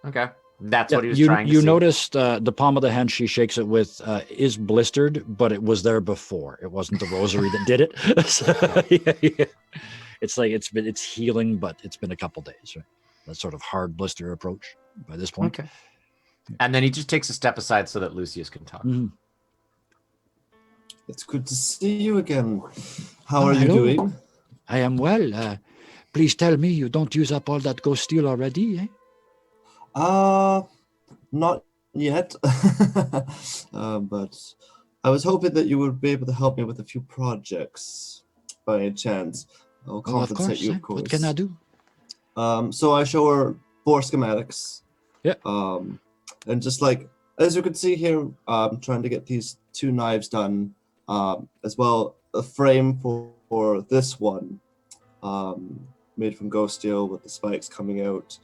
Okay. That's what he was trying to You see. noticed the palm of the hand she shakes it with is blistered, but it was there before. It wasn't the rosary that did it. So, yeah. It's like it's healing, but it's been a couple days, right? That sort of hard blister approach by this point. Okay. And then he just takes a step aside so that Lucius can talk. Mm-hmm. It's good to see you again. How are you doing? I am well. Please tell me you don't use up all that ghost steel already, eh? Not yet. But I was hoping that you would be able to help me with a few projects by any chance. I'll compensate you, of course. What can I do? So I show her 4 schematics. Yeah. And just like, as you can see here, I'm trying to get these 2 knives done, as well a frame for this one, made from ghost steel with the spikes coming out.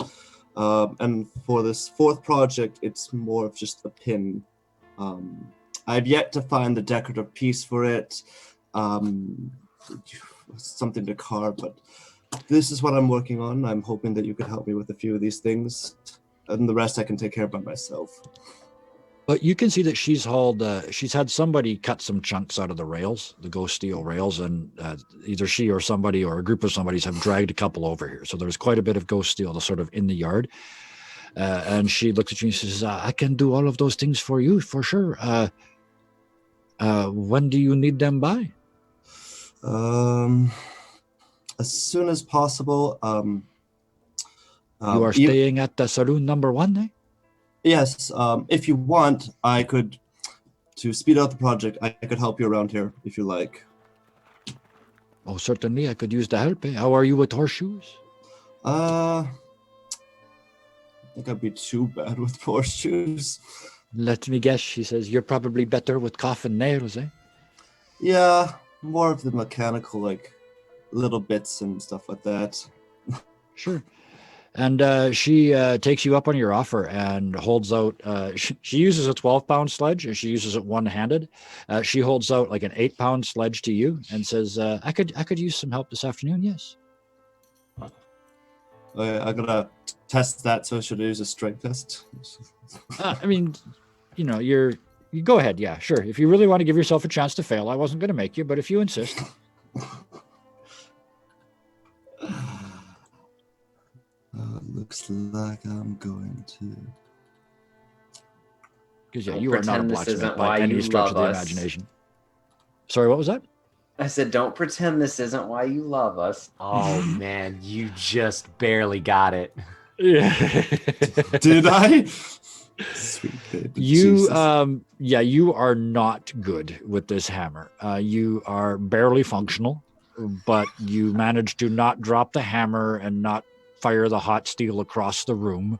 And for this 4th project, it's more of just a pin. I've yet to find the decorative piece for it, something to carve, but this is what I'm working on. I'm hoping that you could help me with a few of these things, and the rest I can take care of by myself. But you can see that she's had somebody cut some chunks out of the rails, the ghost steel rails, and either she or somebody or a group of somebody's have dragged a couple over here. So there's quite a bit of ghost steel sort of in the yard. And she looks at you and says, I can do all of those things for you, for sure. When do you need them by? As soon as possible. You are staying at the saloon number 1, eh? Yes, if you want, I could, to speed up the project, I could help you around here if you like. Oh, certainly, I could use the help. Eh? How are you with horseshoes? I think I'd be too bad with horseshoes. Let me guess, she says, you're probably better with coffin nails, eh? Yeah, more of the mechanical, like, little bits and stuff like that. Sure. And she takes you up on your offer and holds out. She uses a 12-pound sledge, and she uses it one-handed. She holds out like an 8-pound sledge to you and says, "I could use some help this afternoon." Yes. I'm gonna test that. So should I use a strength test? I mean, you go ahead. Yeah, sure. If you really want to give yourself a chance to fail, I wasn't going to make you, but if you insist. Looks like I'm going to. Because Don't you are not a pretend this blacksmith isn't by why any you stretch of the love us. imagination. Sorry, what was that? I said, don't pretend this isn't why you love us. Oh man, you just barely got it. Yeah. Did I? Sweet baby. You, Jesus. you are not good with this hammer. You are barely functional, but you manage to not drop the hammer and not fire the hot steel across the room.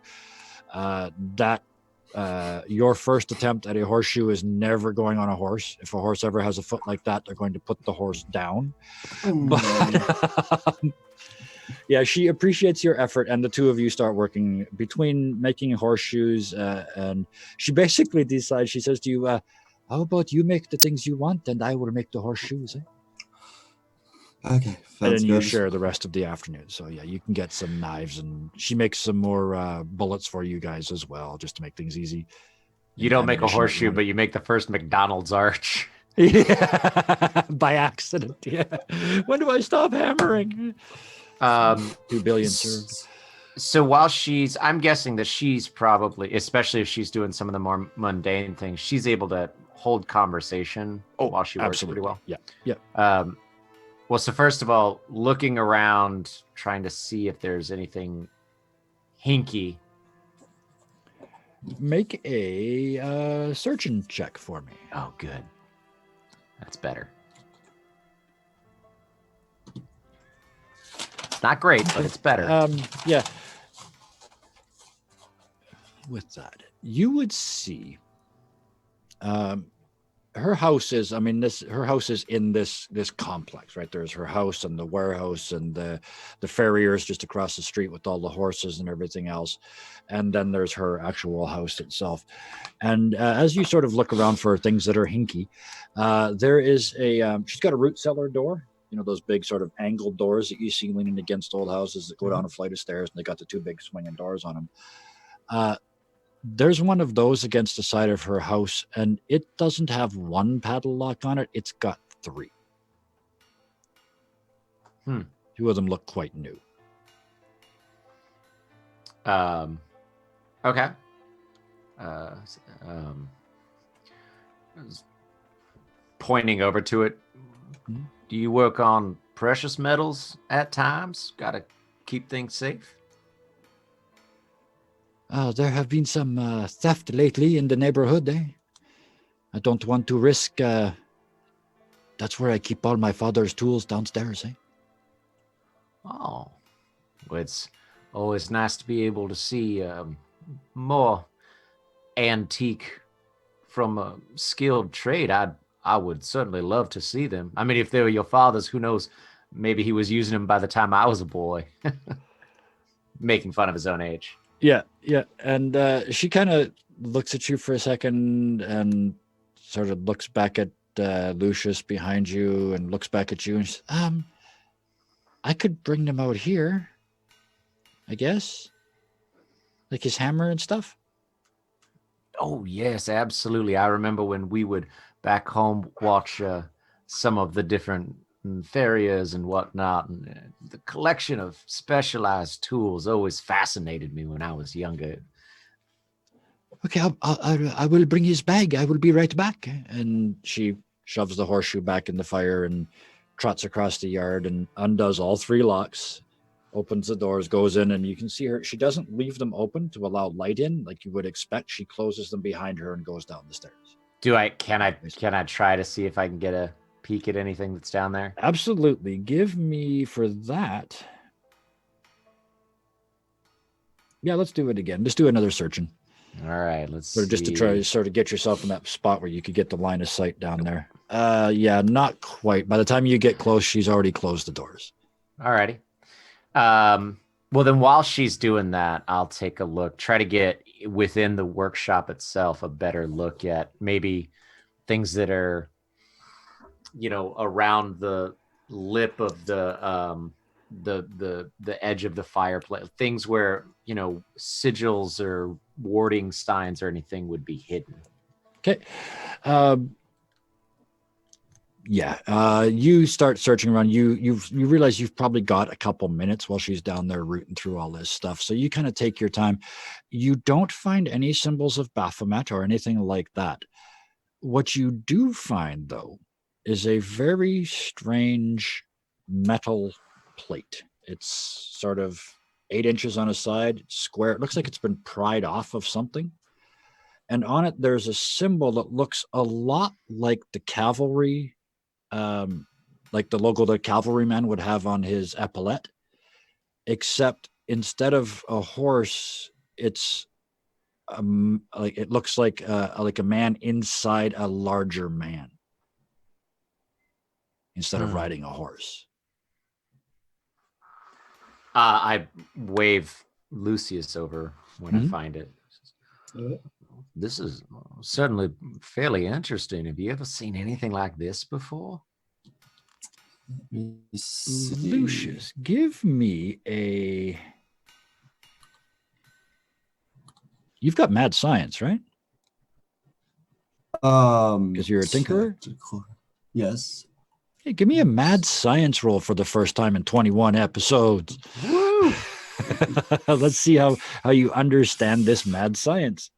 Your first attempt at a horseshoe is never going on a horse. If a horse ever has a foot like that, they're going to put the horse down. But yeah, she appreciates your effort, and the two of you start working between making horseshoes. And she basically decides, she says to you, how about you make the things you want, and I will make the horseshoes, eh? Okay, And then you good. share the rest of the afternoon. So yeah, you can get some knives, and she makes some more bullets for you guys as well, just to make things easy. You don't make a horseshoe, but you make the first McDonald's arch. Yeah, by accident. Yeah. When do I stop hammering? 2 billion served. So while I'm guessing that she's probably, especially if she's doing some of the more mundane things, she's able to hold conversation while she works pretty well. Yeah. Well, so first of all, looking around, trying to see if there's anything hinky. Make a searching check for me. Oh, good. That's better. It's not great, but it's better. Yeah. With that, you would see her house is, her house is in this complex, right? There's her house and the warehouse and the farriers just across the street with all the horses and everything else. And then there's her actual house itself. And as you sort of look around for things that are hinky, there is she's got a root cellar door, those big sort of angled doors that you see leaning against old houses that go down a flight of stairs, and they got the 2 big swinging doors on them. There's one of those against the side of her house, and it doesn't have 1 paddle lock on it. It's got 3. 2 of them look quite new. Okay. Pointing over to it. Do you work on precious metals at times? Got to keep things safe? There have been some theft lately in the neighborhood, eh? I don't want to risk... that's where I keep all my father's tools downstairs, eh? Oh. Well, it's Always nice to be able to see more antique from a skilled trade. I would certainly love to see them. I mean, if they were your father's, who knows? Maybe he was using them by the time I was a boy. Making fun of his own age. Yeah. And she kind of looks at you for a second and sort of looks back at Lucius behind you and looks back at you and says, I could bring them out here, I guess. Like his hammer and stuff. Oh, yes, absolutely. I remember when we would back home watch some of the different farriers and whatnot. And the collection of specialized tools always fascinated me when I was younger. Okay, I will bring his bag. I will be right back. And she shoves the horseshoe back in the fire and trots across the yard and undoes all 3 locks, opens the doors, goes in, and you can see her. She doesn't leave them open to allow light in like you would expect. She closes them behind her and goes down the stairs. Can I try to see if I can get a peek at anything that's down there? Absolutely. Give me for that. Yeah, let's do it again. Let's do another searching. All right, let's Sort of just to try to sort of get yourself in that spot where you could get the line of sight down there. Yeah, not quite. By the time you get close, she's already closed the doors. All righty. Well, then while she's doing that, I'll take a look, try to get within the workshop itself a better look at maybe things that are, around the lip of the edge of the fireplace, things where, sigils or warding signs or anything would be hidden. Okay. You start searching around. You realize you've probably got a couple minutes while she's down there rooting through all this stuff. So you kind of take your time. You don't find any symbols of Baphomet or anything like that. What you do find, though, is a very strange metal plate. It's sort of 8 inches on a side, square. It looks like it's been pried off of something. And on it, there's a symbol that looks a lot like the cavalry, like the logo the cavalryman would have on his epaulette, except instead of a horse, it's like it looks like a man inside a larger man instead of riding a horse. I wave Lucius over when I find it. This is certainly fairly interesting. Have you ever seen anything like this before? Lucius, give me a... You've got mad science, right? Because you're a tinkerer? Yes. Hey, give me a mad science roll for the first time in 21 episodes. Woo! Let's see how you understand this mad science.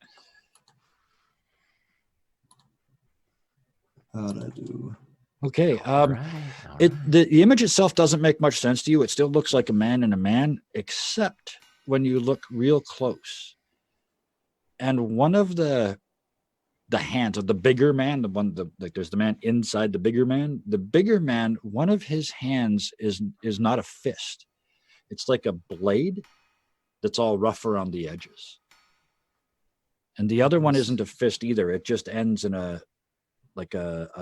How'd I do? Okay. All right. The image itself doesn't make much sense to you. It still looks like a man and a man, except when you look real close. And one of the hands of the bigger man, there's the man inside the bigger man. The bigger man, one of his hands is not a fist. It's like a blade that's all rough around the edges. And the other one isn't a fist either. It just ends in a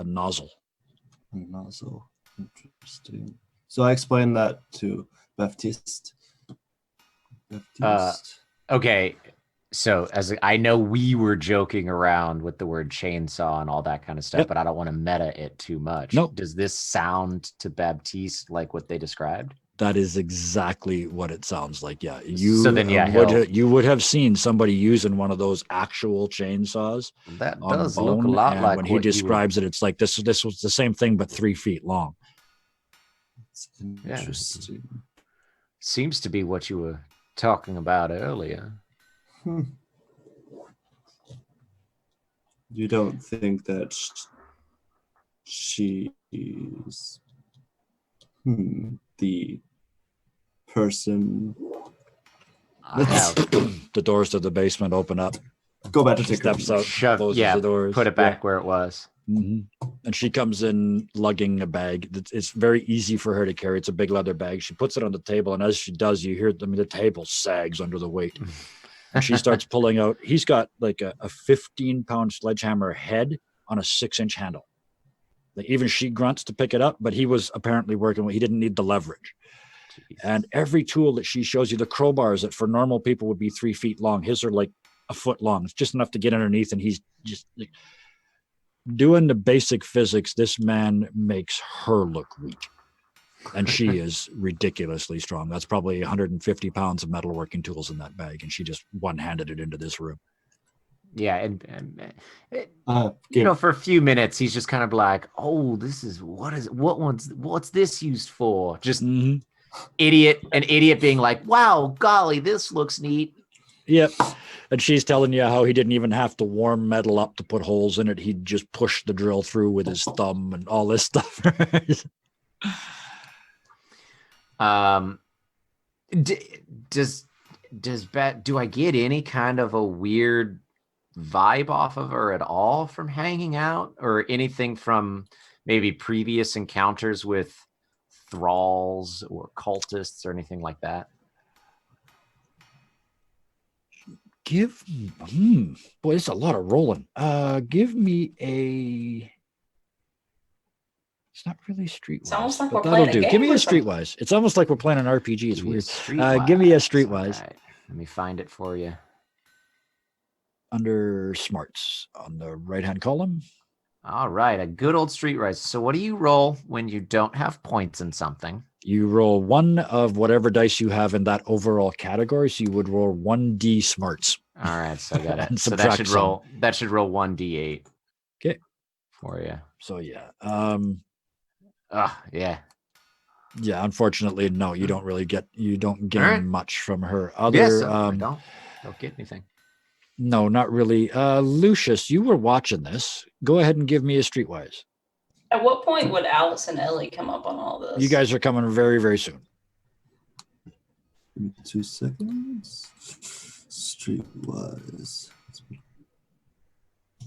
nozzle. A nozzle. Interesting. So I explained that to Baptiste. Okay. So as I know we were joking around with the word chainsaw and all that kind of stuff, but I don't want to meta it too much. Nope. Does this sound to Baptiste like what they described? That is exactly what it sounds like. Yeah. You would have seen somebody using one of those actual chainsaws. That does look a lot like when he describes it, it's like this was the same thing, but 3 feet long. It's interesting. Yeah. Seems to be what you were talking about earlier. You don't think that she is the person? The doors to the basement open up. Go back to She steps out, Shove, closes yeah, the doors. put it back where it was. Mm-hmm. And she comes in lugging a bag. It's very easy for her to carry. It's a big leather bag. She puts it on the table, and as she does, you hear, the table sags under the weight. And she starts pulling out. He's got like a 15-pound sledgehammer head on a 6-inch handle. Like even she grunts to pick it up, but he was apparently working with, he didn't need the leverage. Jeez. And every tool that she shows you, the crowbars that for normal people would be 3 feet long, his are like a foot long. It's just enough to get underneath, and he's just like, doing the basic physics. This man makes her look weak, and she is ridiculously strong. That's probably 150 pounds of metalworking tools in that bag, and she just one-handed it into this room. Yeah, and for a few minutes, he's just kind of like, "Oh, this is what's this used for?" Just an idiot being like, "Wow, golly, this looks neat." Yep. And she's telling you how he didn't even have to warm metal up to put holes in it. He'd just push the drill through with his thumb and all this stuff. Do I get any kind of a weird vibe off of her at all from hanging out, or anything from maybe previous encounters with thralls or cultists or anything like that? Boy, it's a lot of rolling. Give me a. It's not really streetwise. It's almost like but we're that'll playing a do. game Give me a or something. streetwise. It's almost like we're playing an RPG. It's weird. Streetwise. Give me a streetwise. Right. Let me find it for you. Under smarts on the right-hand column. All right, a good old streetwise. So what do you roll when you don't have points in something? You roll one of whatever dice you have in that overall category. So you would roll 1d smarts. All right, so I got it. And So subtract that should roll 1d8. Okay. For you. So yeah. Yeah. Yeah, unfortunately, no, you don't really get, gain right. much from her. I don't get anything. No, not really. Lucius, you were watching this. Go ahead and give me a streetwise. At what point would Alice and Ellie come up on all this? You guys are coming very, very soon. Give me 2 seconds. Streetwise.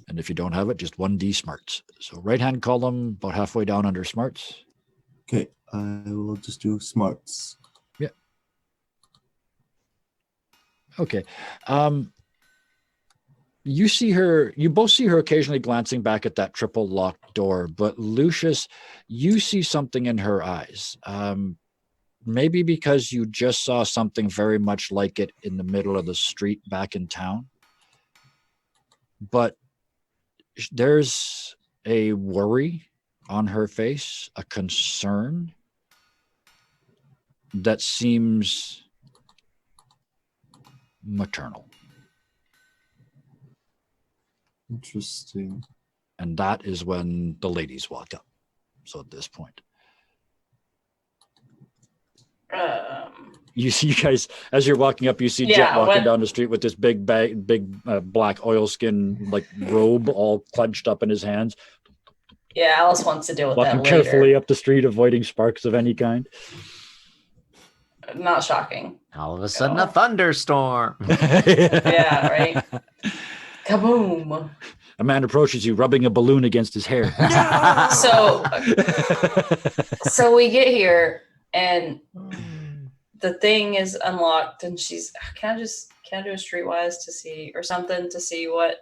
And if you don't have it, just 1d smarts. So right-hand column, about halfway down under smarts. Okay, I will just do smarts. Yeah. Okay. You both see her occasionally glancing back at that triple locked door, but Lucius, you see something in her eyes. Maybe because you just saw something very much like it in the middle of the street back in town. But there's a worry on her face, a concern that seems maternal. Interesting. And that is when the ladies walk up. So at this point, you see, you guys, as you're walking up, you see Jet walking down the street with this big black oilskin like robe all clenched up in his hands. Yeah, Alice wants to deal with walking that later. Carefully up the street, avoiding sparks of any kind. Not shocking. All of a sudden, a thunderstorm. Yeah, right. Kaboom. A man approaches you, rubbing a balloon against his hair. So we get here, and the thing is unlocked, and she's, can I do a streetwise to see, or something to see what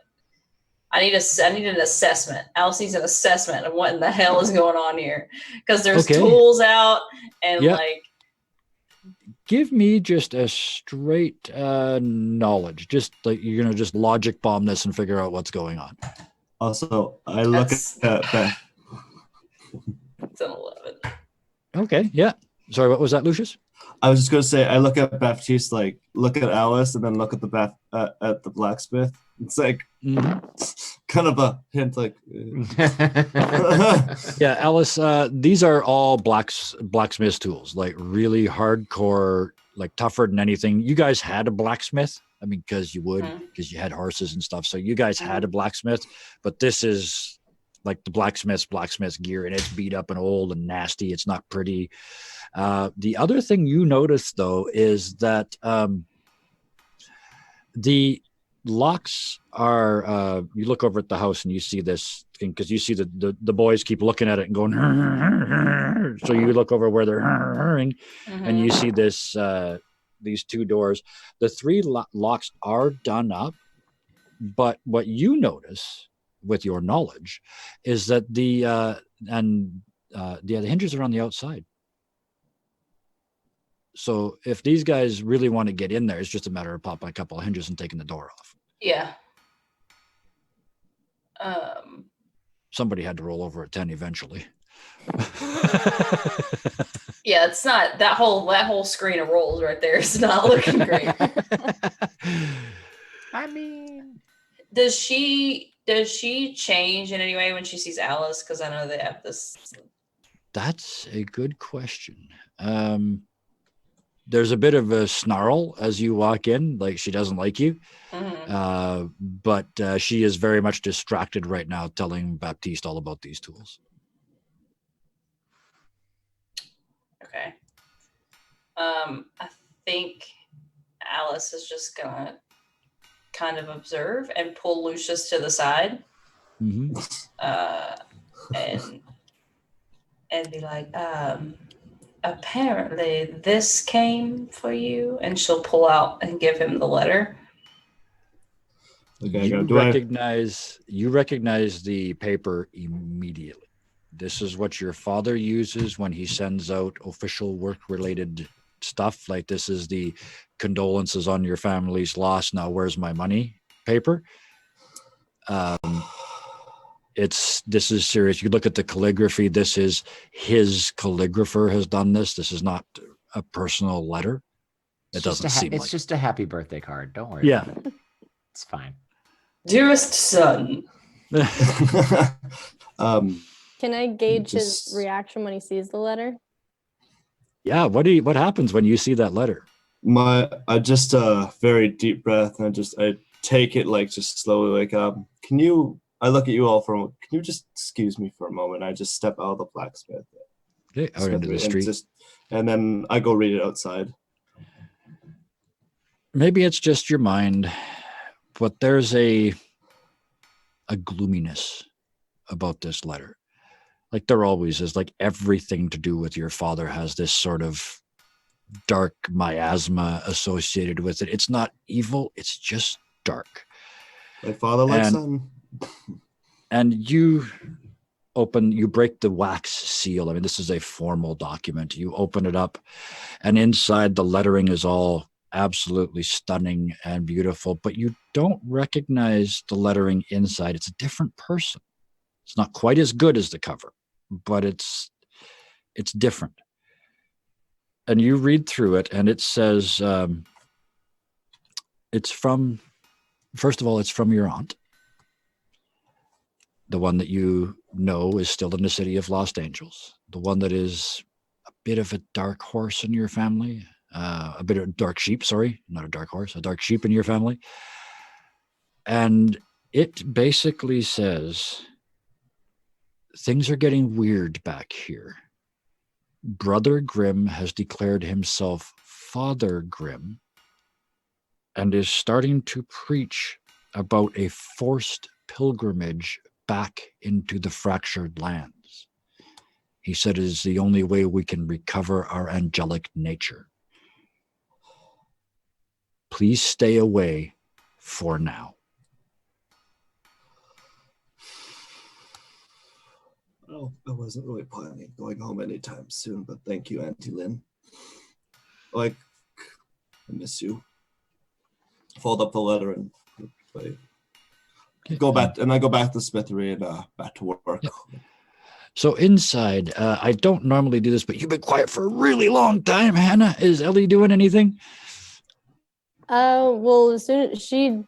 I need an assessment. Alice needs an assessment of what in the hell is going on here, because there's tools out and like. Give me just a straight knowledge. Just like you're gonna just logic bomb this and figure out what's going on. Also, I look at that. It's an 11. Okay, yeah. Sorry, what was that, Lucius? I was just gonna say I look at Baptiste, like look at Alice, and then look at the blacksmith. It's like kind of a hint, like. Yeah, Alice. These are all blacksmith tools, like really hardcore, like tougher than anything. You guys had a blacksmith. I mean, because you had horses and stuff. So you guys had a blacksmith, but this is like the blacksmith's gear, and it's beat up and old and nasty. It's not pretty. The other thing you notice though is that the locks are you look over at the house and you see this thing because you see the boys keep looking at it and going so you look over where they're and you see this these two doors. The three locks are done up, but what you notice with your knowledge is that the hinges are on the outside. So if these guys really want to get in there, it's just a matter of popping a couple of hinges and taking the door off. Yeah. Somebody had to roll over a 10 eventually. Yeah, it's not that whole screen of rolls right there is not looking great. I mean, Does she change in any way when she sees Alice? Because I know they have this. That's a good question. There's a bit of a snarl as you walk in, like she doesn't like you. But she is very much distracted right now telling Baptiste all about these tools. Okay. I think Alice is just gonna kind of observe and pull Lucius to the side. And be like, apparently this came for you, and she'll pull out and give him the letter. Okay, you recognize the paper immediately. This is what your father uses when he sends out official work-related stuff. Like, this is the condolences on your family's loss. Now, where's my money paper? This is serious. You look at the calligraphy. This is his calligrapher has done this. This is not a personal letter. It doesn't seem like. It's just a happy birthday card. Don't worry. Yeah, about it. It's fine. Dearest son. Can I gauge his reaction when he sees the letter? Yeah. What happens when you see that letter? I just very deep breath, and I take it like just slowly, like can you? I look at you all for a moment. Can you just excuse me for a moment? I just step out of the blacksmith. Okay, out into the street. And then I go read it outside. Maybe it's just your mind, but there's a gloominess about this letter. Like there always is. Like everything to do with your father has this sort of dark miasma associated with it. It's not evil. It's just dark. My father like son. And you break the wax seal. I mean, this is a formal document. You open it up, and inside the lettering is all absolutely stunning and beautiful, but you don't recognize the lettering inside. It's a different person. It's not quite as good as the cover, but it's different. And you read through it, and it says, first of all, it's from your aunt. The one that you know is still in the city of Lost Angels. The one that is a bit of a dark horse in your family. A bit of dark sheep, sorry. Not a dark horse, a dark sheep in your family. And it basically says, things are getting weird back here. Brother Grimm has declared himself Father Grimm and is starting to preach about a forced pilgrimage back into the fractured lands. He said it is the only way we can recover our angelic nature. Please stay away for now. Well, I wasn't really planning on going home anytime soon, but thank you, Auntie Lynn. Like, I miss you. Fold up the letter and go back, and I go back to the smithery and back to work. Yeah. So inside, I don't normally do this, but you've been quiet for a really long time, Hannah. Is Ellie doing anything? Well, as soon as she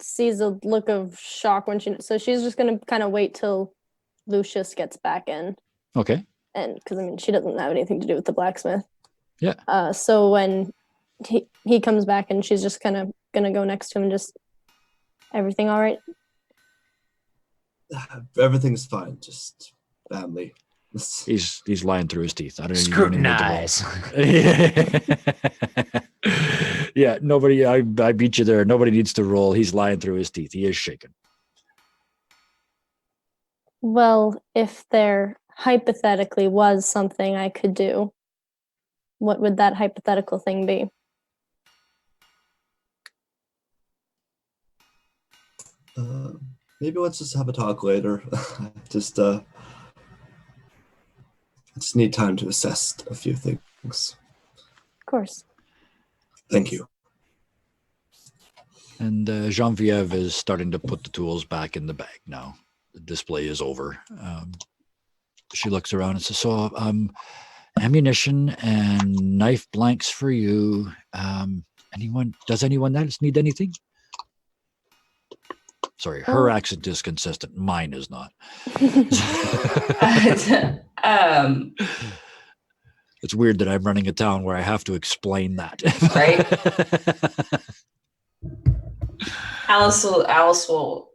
sees a look of shock so she's just gonna kind of wait till Lucius gets back in. Okay. And because I mean, she doesn't have anything to do with the blacksmith. Yeah. So when he comes back, and she's just kind of gonna go next to him and just, everything all right? Everything's fine. Just family. He's lying through his teeth. I don't Scrutinize. Yeah, nobody. I beat you there. Nobody needs to roll. He's lying through his teeth. He is shaking. Well, if there hypothetically was something I could do, what would that hypothetical thing be? Maybe let's just have a talk later. just need time to assess a few things. Of course. Thank you. And Genevieve is starting to put the tools back in the bag now. The display is over. She looks around and says, so ammunition and knife blanks for you. Does anyone else need anything? Sorry, her accent is consistent. Mine is not. It's weird that I'm running a town where I have to explain that. Right? Alice will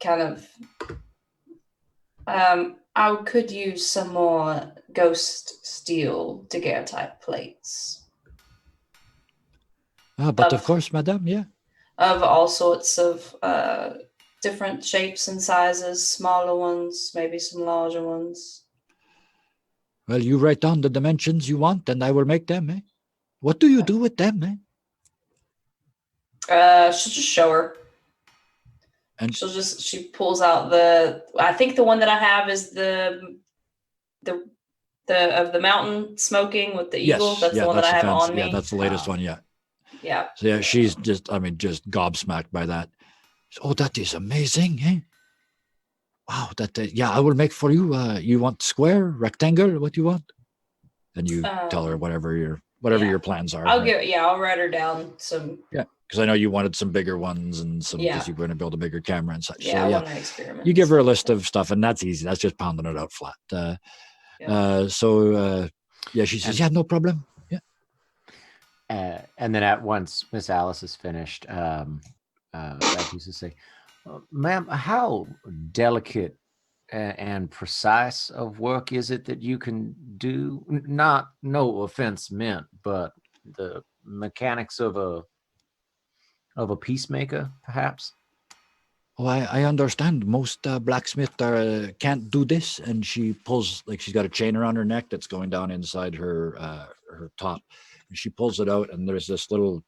kind of I could use some more ghost steel daguerreotype plates. But of course, madame, yeah. Of all sorts of different shapes and sizes, smaller ones, maybe some larger ones. Well, you write down the dimensions you want, and I will make them, eh? What do you do with them, eh? She'll just show her. And she pulls out I think the one that I have is the of the mountain smoking with the eagle. That's the one that I have on me. Yeah, that's the latest one, yeah. Yeah. So yeah, she's just gobsmacked by that. Oh, that is amazing, eh? Wow, yeah, I will make for you. You want square, rectangle, what you want? And you tell her whatever your plans are. I'll write her down some. Yeah, because I know you wanted some bigger ones and some because you're going to build a bigger camera and such. Yeah, so, I want to experiment. You give her a list of stuff, and that's easy. That's just pounding it out flat. She says, yeah, no problem. Yeah. And then at once Miss Alice is finished, that used to say, ma'am, how delicate and precise of work is it that you can do? No offense meant, but the mechanics of a peacemaker, perhaps? Oh, I understand. Most blacksmiths can't do this. And she pulls, like she's got a chain around her neck that's going down inside her top. And she pulls it out, and there's this little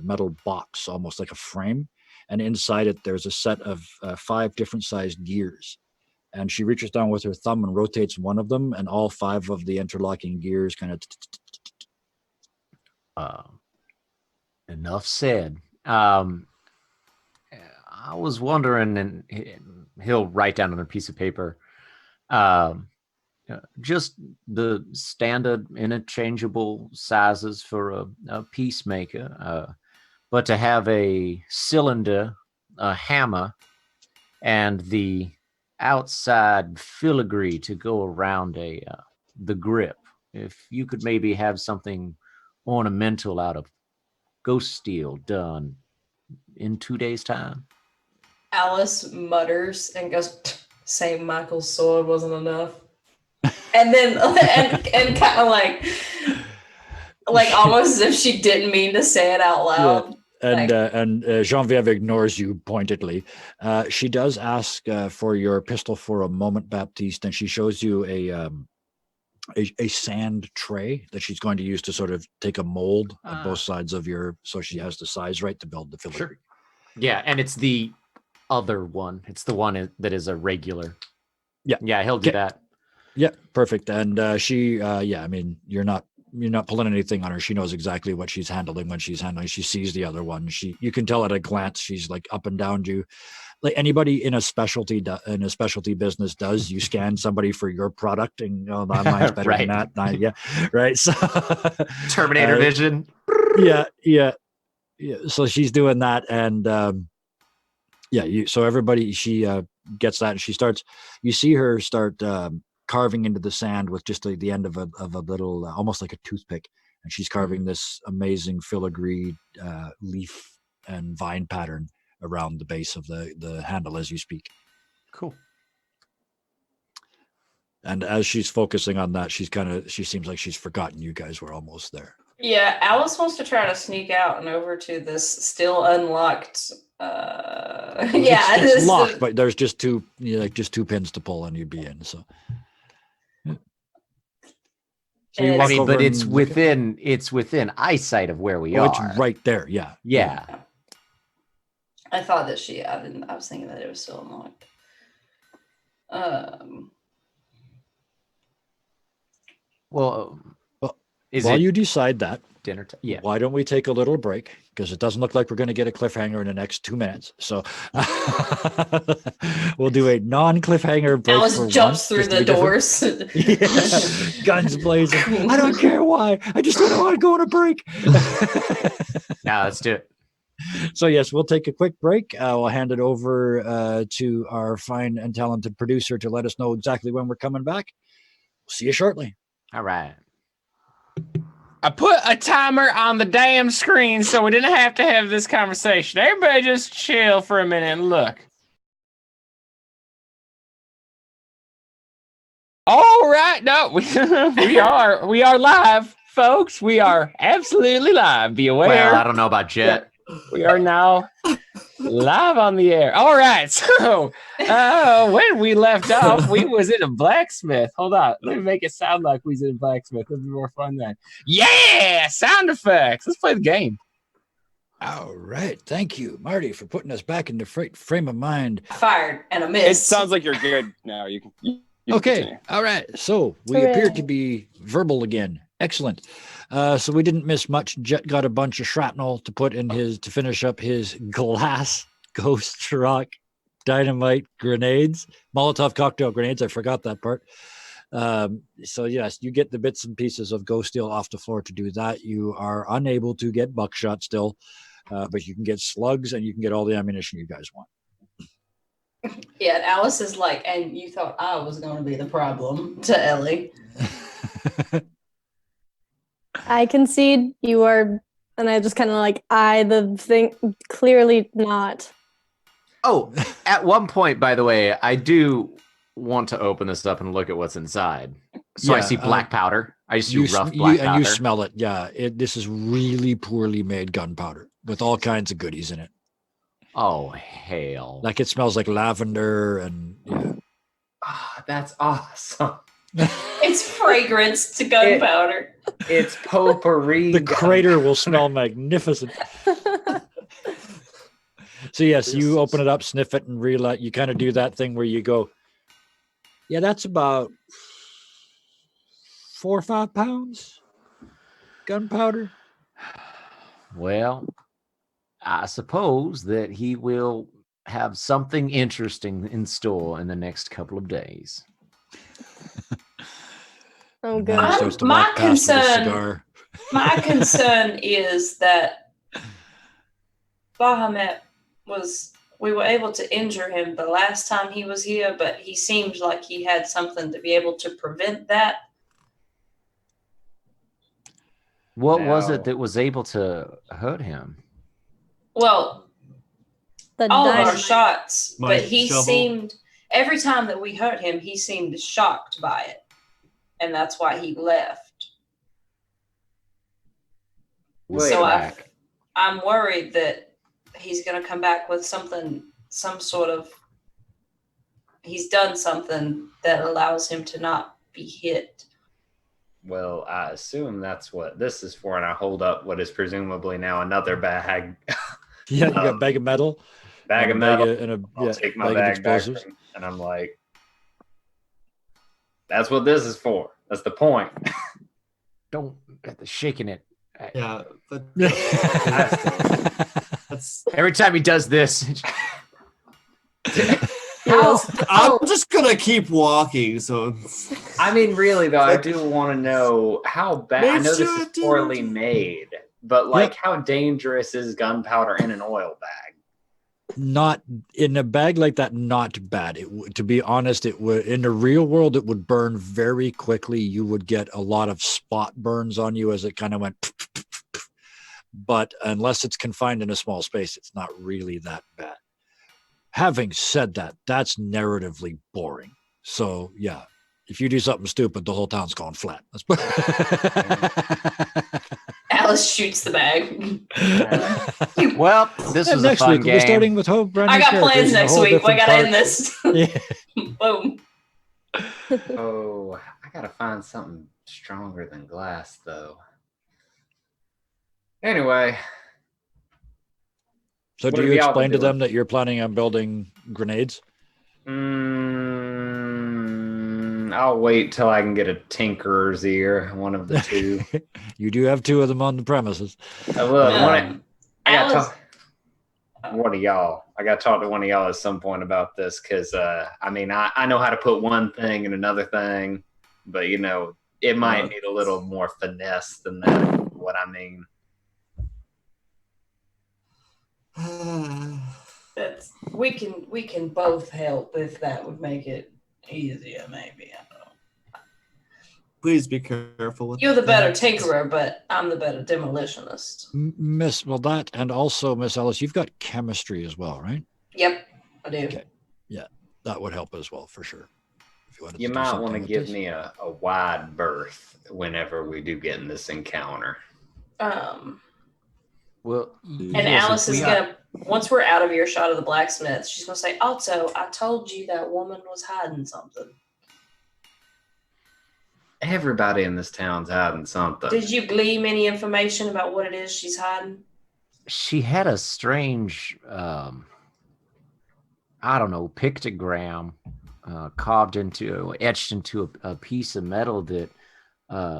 metal box, almost like a frame. And inside it, there's a set of 5 different sized gears. And she reaches down with her thumb and rotates one of them, and all 5 of the interlocking gears kind of. Enough said. I was wondering, and he'll write down on a piece of paper, just the standard interchangeable sizes for a peacemaker, but to have a cylinder, a hammer, and the outside filigree to go around the grip. If you could maybe have something ornamental out of ghost steel done in 2 days' time. Alice mutters and goes, St. Michael's sword wasn't enough. And then and kind of like almost as if she didn't mean to say it out loud. Yeah. And Genevieve ignores you pointedly. She does ask for your pistol for a moment, Baptiste, and she shows you a sand tray that she's going to use to sort of take a mold of both sides of so she has the size right to build the filigree. Sure. Yeah, and it's the other one. It's the one that is a regular. Yeah, he'll do that. Yeah, perfect. And she, I mean, you're not pulling anything on her. She knows exactly what she's handling when she's handling. She sees the other one. You can tell at a glance. She's like up and down you, like anybody in a specialty business does. You scan somebody for your product, and mine's better than that. Yeah, right. So Terminator vision. Yeah. So she's doing that, and so everybody, she gets that, and she starts. You see her start carving into the sand with just the end of a little, almost like a toothpick, and she's carving this amazing filigree leaf and vine pattern around the base of the handle as you speak. Cool. And as she's focusing on that, she seems like she's forgotten you guys were almost there. Yeah, Alice wants to try to sneak out and over to this still unlocked. Yeah, It's locked, but there's just two, just two pins to pull, and you'd be in. So you I walk mean, over but it's and look within eyesight of where we at- are. it's right there. Yeah. Yeah. I thought that I was thinking that it was still unlocked. Well, is While it you decide that, dinner time? Yeah. why don't we take a little break? Because it doesn't look like we're going to get a cliffhanger in the next 2 minutes. So we'll do a non-cliffhanger break. Alice for jumps once, through just to the be different. doors. Yeah. Guns blazing. I don't care why. I just don't want to go on a break. Now let's do it. So yes, we'll take a quick break. We'll hand it over to our fine and talented producer to let us know exactly when we're coming back. We'll see you shortly. All right. I put a timer on the damn screen so we didn't have to have this conversation. Everybody just chill for a minute and look. All right, no, we are live, folks. We are absolutely live. Be aware. Well, I don't know about Jet. We are now live on the air. All right, so when we left off, we was in a blacksmith. Hold on, let me make it sound like we was in a blacksmith. It'll be more fun then. Yeah, sound effects. Let's play the game. All right. Thank you, Marty, for putting us back in the frame of mind. Fired and a It miss. sounds like you're good now. You can Okay. continue. All right. So we Hooray. appear to be verbal again. Excellent. So we didn't miss much. Jet got a bunch of shrapnel to put in to finish up his glass ghost rock dynamite grenades, Molotov cocktail grenades. I forgot that part. So yes, you get the bits and pieces of ghost steel off the floor to do that. You are unable to get buckshot still, but you can get slugs and you can get all the ammunition you guys want. Yeah, and Alice is like, and you thought I was going to be the problem to Ellie. I concede you are, and I just kind of like eye the thing. Clearly not. Oh, at one point, by the way, I do want to open this up and look at what's inside. So I Yeah, see black powder. I see rough and black powder. you smell it. Yeah, this is really poorly made gunpowder with all kinds of goodies in it. Oh, hell. Like it smells like lavender and yeah. Ah, that's awesome. It's fragrance to gunpowder. It's potpourri. The crater will smell magnificent. So yes, you open it up, sniff it, and realize you kind of do that thing where you go, yeah, that's about 4 or 5 pounds gunpowder. Well, I suppose that he will have something interesting in store in the next couple of days. Oh, And good. then he starts to My walk past with his concern- cigar. My concern is that Bahamut we were able to injure him the last time he was here, but he seems like he had something to be able to prevent that. What was Now- it that was able to hurt him? Well, The all of our dynamite. shots, My but he shovel. seemed, every time that we hurt him, he seemed shocked by it. And that's why he left. Wait, So back. I'm worried that he's going to come back with some sort of, he's done something that allows him to not be hit. Well, I assume that's what this is for, and I hold up what is presumably now another bag. Yeah, you got a bag of metal, Bag of and metal. and a I'll yeah, take my bag of bag back, explosives. and I'm like, "That's what this is for. That's the point." Don't get the shaking it. Yeah, but that's. Every time he does this, I'm just gonna keep walking. So I mean, really though, I do want to know how bad. I Make know sure this is it didn't- poorly made, but like, how dangerous is gunpowder in an oil bag? Not in a bag like that, not bad. To be honest, it would in the real world it would burn very quickly. You would get a lot of spot burns on you as it kind of went. But unless it's confined in a small space, it's not really that bad. Having said that, that's narratively boring. So yeah, if you do something stupid, the whole town's going flat. Alice shoots the bag. Well, this was a next fun week we'll be game. starting with whole brand new I got characters plans and a next whole week. We different gotta end part. this. Yeah. Boom. Oh, I gotta find something stronger than glass, though. Anyway. So What do have you y'all explain to been doing? them that you're planning on building grenades? I'll wait till I can get a tinkerer's ear, one of the two. You do have two of them on the premises. Look, I got Alice. one of y'all. I got to talk to one of y'all at some point about this because, I mean, I know how to put one thing in another thing, but, you know, it might need a little more finesse than that, what I mean. We can both help if that would make it easier, maybe. I don't know. Please be careful with You're the better that. tinkerer, but I'm the better demolitionist. Well, that and also, Miss Ellis, you've got chemistry as well, right? Yep, I do. Okay. Yeah, that would help as well, for sure. If wanted You to do might something want to with give this. me a wide berth whenever we do get in this encounter. Well, And yes, Alice if is we gonna, once we're out of earshot of the blacksmith, she's gonna say, "Also, I told you that woman was hiding something. Everybody in this town's hiding something. Did you glean any information about what it is she's hiding?" she had a strange, I don't know, pictogram etched into a piece of metal that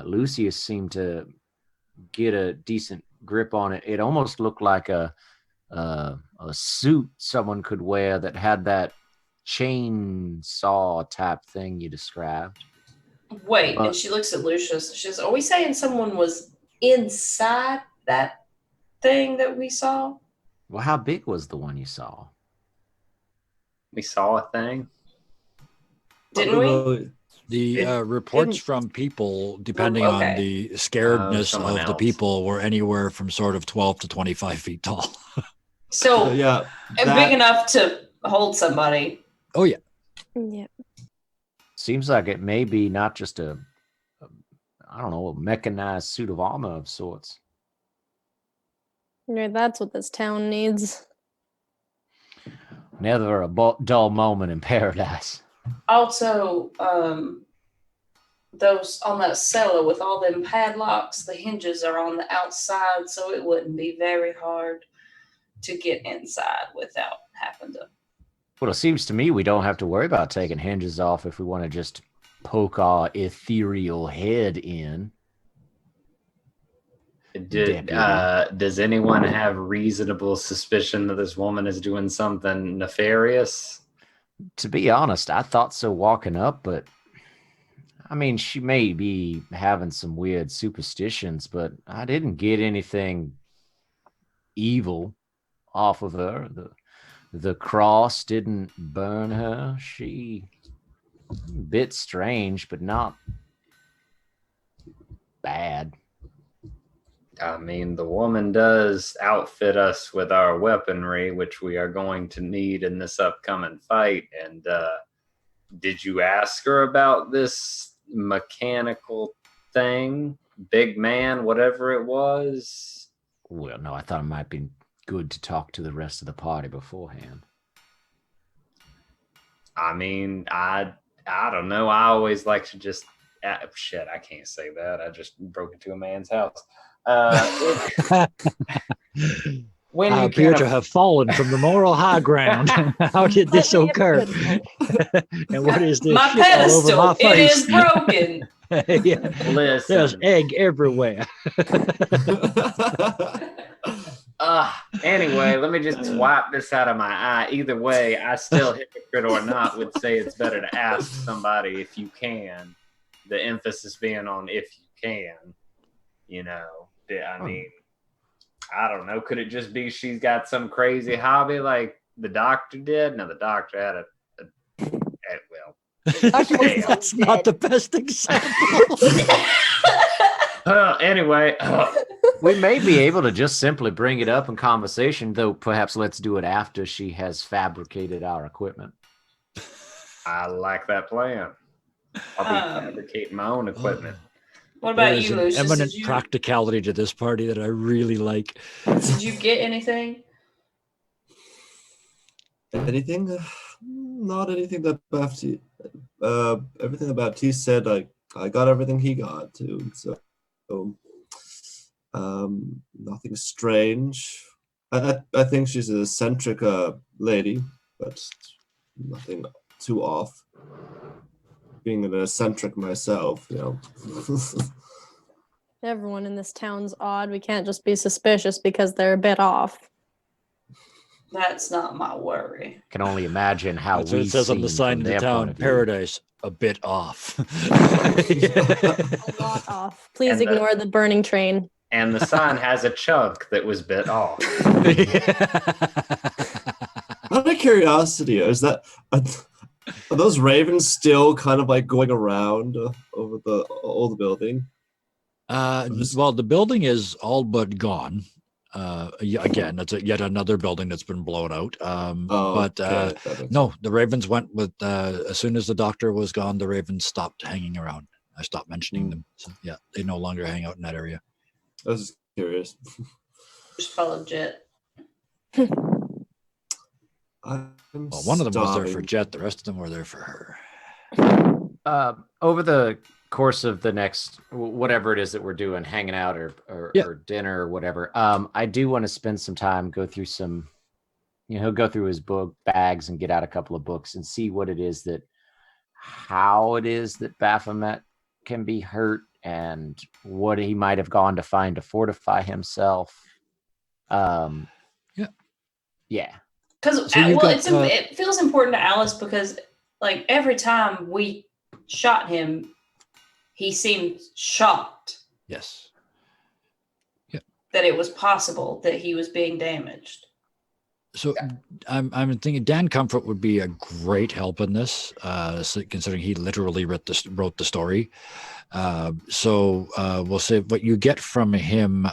Lucius seemed to get a decent grip on it. It almost looked like a suit someone could wear that had that chainsaw type thing you described. Wait, and she looks at Lucius. She says, "Are we saying someone was inside that thing that we saw?" Well, how big was the one you saw? We saw a thing. Didn't we? The reports from people, depending on the scaredness someone of the else. people, were anywhere from sort of 12 to 25 feet tall. So yeah, big enough to hold somebody. Oh, yeah. Yeah. Seems like it may be not just a mechanized suit of armor of sorts. Yeah, that's what this town needs. Never a dull moment in paradise. Also, those on that cellar with all them padlocks, the hinges are on the outside, so it wouldn't be very hard to get inside without having to. Well, it seems to me we don't have to worry about taking hinges off if we want to just poke our ethereal head in. Does anyone have reasonable suspicion that this woman is doing something nefarious? To be honest, I thought so walking up, but I mean, she may be having some weird superstitions, but I didn't get anything evil off of her. The cross didn't burn her. She a bit strange, but not bad. I mean, the woman does outfit us with our weaponry, which we are going to need in this upcoming fight. And did you ask her about this mechanical thing? Big man, whatever it was? Well, no, I thought it might be good to talk to the rest of the party beforehand. I mean, I don't know. I always like to just... shit, I can't say that. I just broke into a man's house. When I appear to have fallen from the moral high ground. How did this occur? And what is this my shit pedestal? all over my It face? is broken. Yeah. Listen. There's egg everywhere. Anyway, let me just wipe this out of my eye. Either way, I still, hypocrite or not, would say it's better to ask somebody if you can. The emphasis being on if you can. You know, I mean, I don't know. Could it just be she's got some crazy hobby like the doctor did? No, the doctor had That's not the best example. Anyway, we may be able to just simply bring it up in conversation, though perhaps let's do it after she has fabricated our equipment. I like that plan. I'll be fabricating my own equipment. What about There's you, an Lucius? eminent practicality to this party that I really like. Did you get anything? Anything? Not anything that Baptiste. Everything that Baptiste said, I got everything he got too. So, nothing strange. I think she's an eccentric lady, but nothing too off. Being an eccentric myself, you know. Everyone in this town's odd. We can't just be suspicious because they're a bit off. That's not my worry. Can only imagine how That's what we it says on the seem sign from in the their town. point of view. Paradise, a bit off. A lot off. Please And ignore the burning train. And the sign has a chunk that was bit off. Out of curiosity, are those ravens still kind of like going around over the old building? Well, the building is all but gone. Again, that's yet another building that's been blown out. No, the ravens went with as soon as the doctor was gone, the ravens stopped hanging around. I stopped mentioning them. So yeah, they no longer hang out in that area. I was just curious. Just follow Jet. Well, one of them was there for Jet, the rest of them were there for her. Over the course of the next whatever it is that we're doing, hanging out or dinner or whatever, I do want to spend some time, go through some, he'll go through his book bags and get out a couple of books and see what it is how it is that Baphomet can be hurt and what he might have gone to find to fortify himself. Yeah. Because it feels important to Alice because, like, every time we shot him, he seemed shocked. Yes. That it was possible that he was being damaged. So I'm thinking Dan Comfort would be a great help in this, considering he literally wrote the story. We'll say what you get from him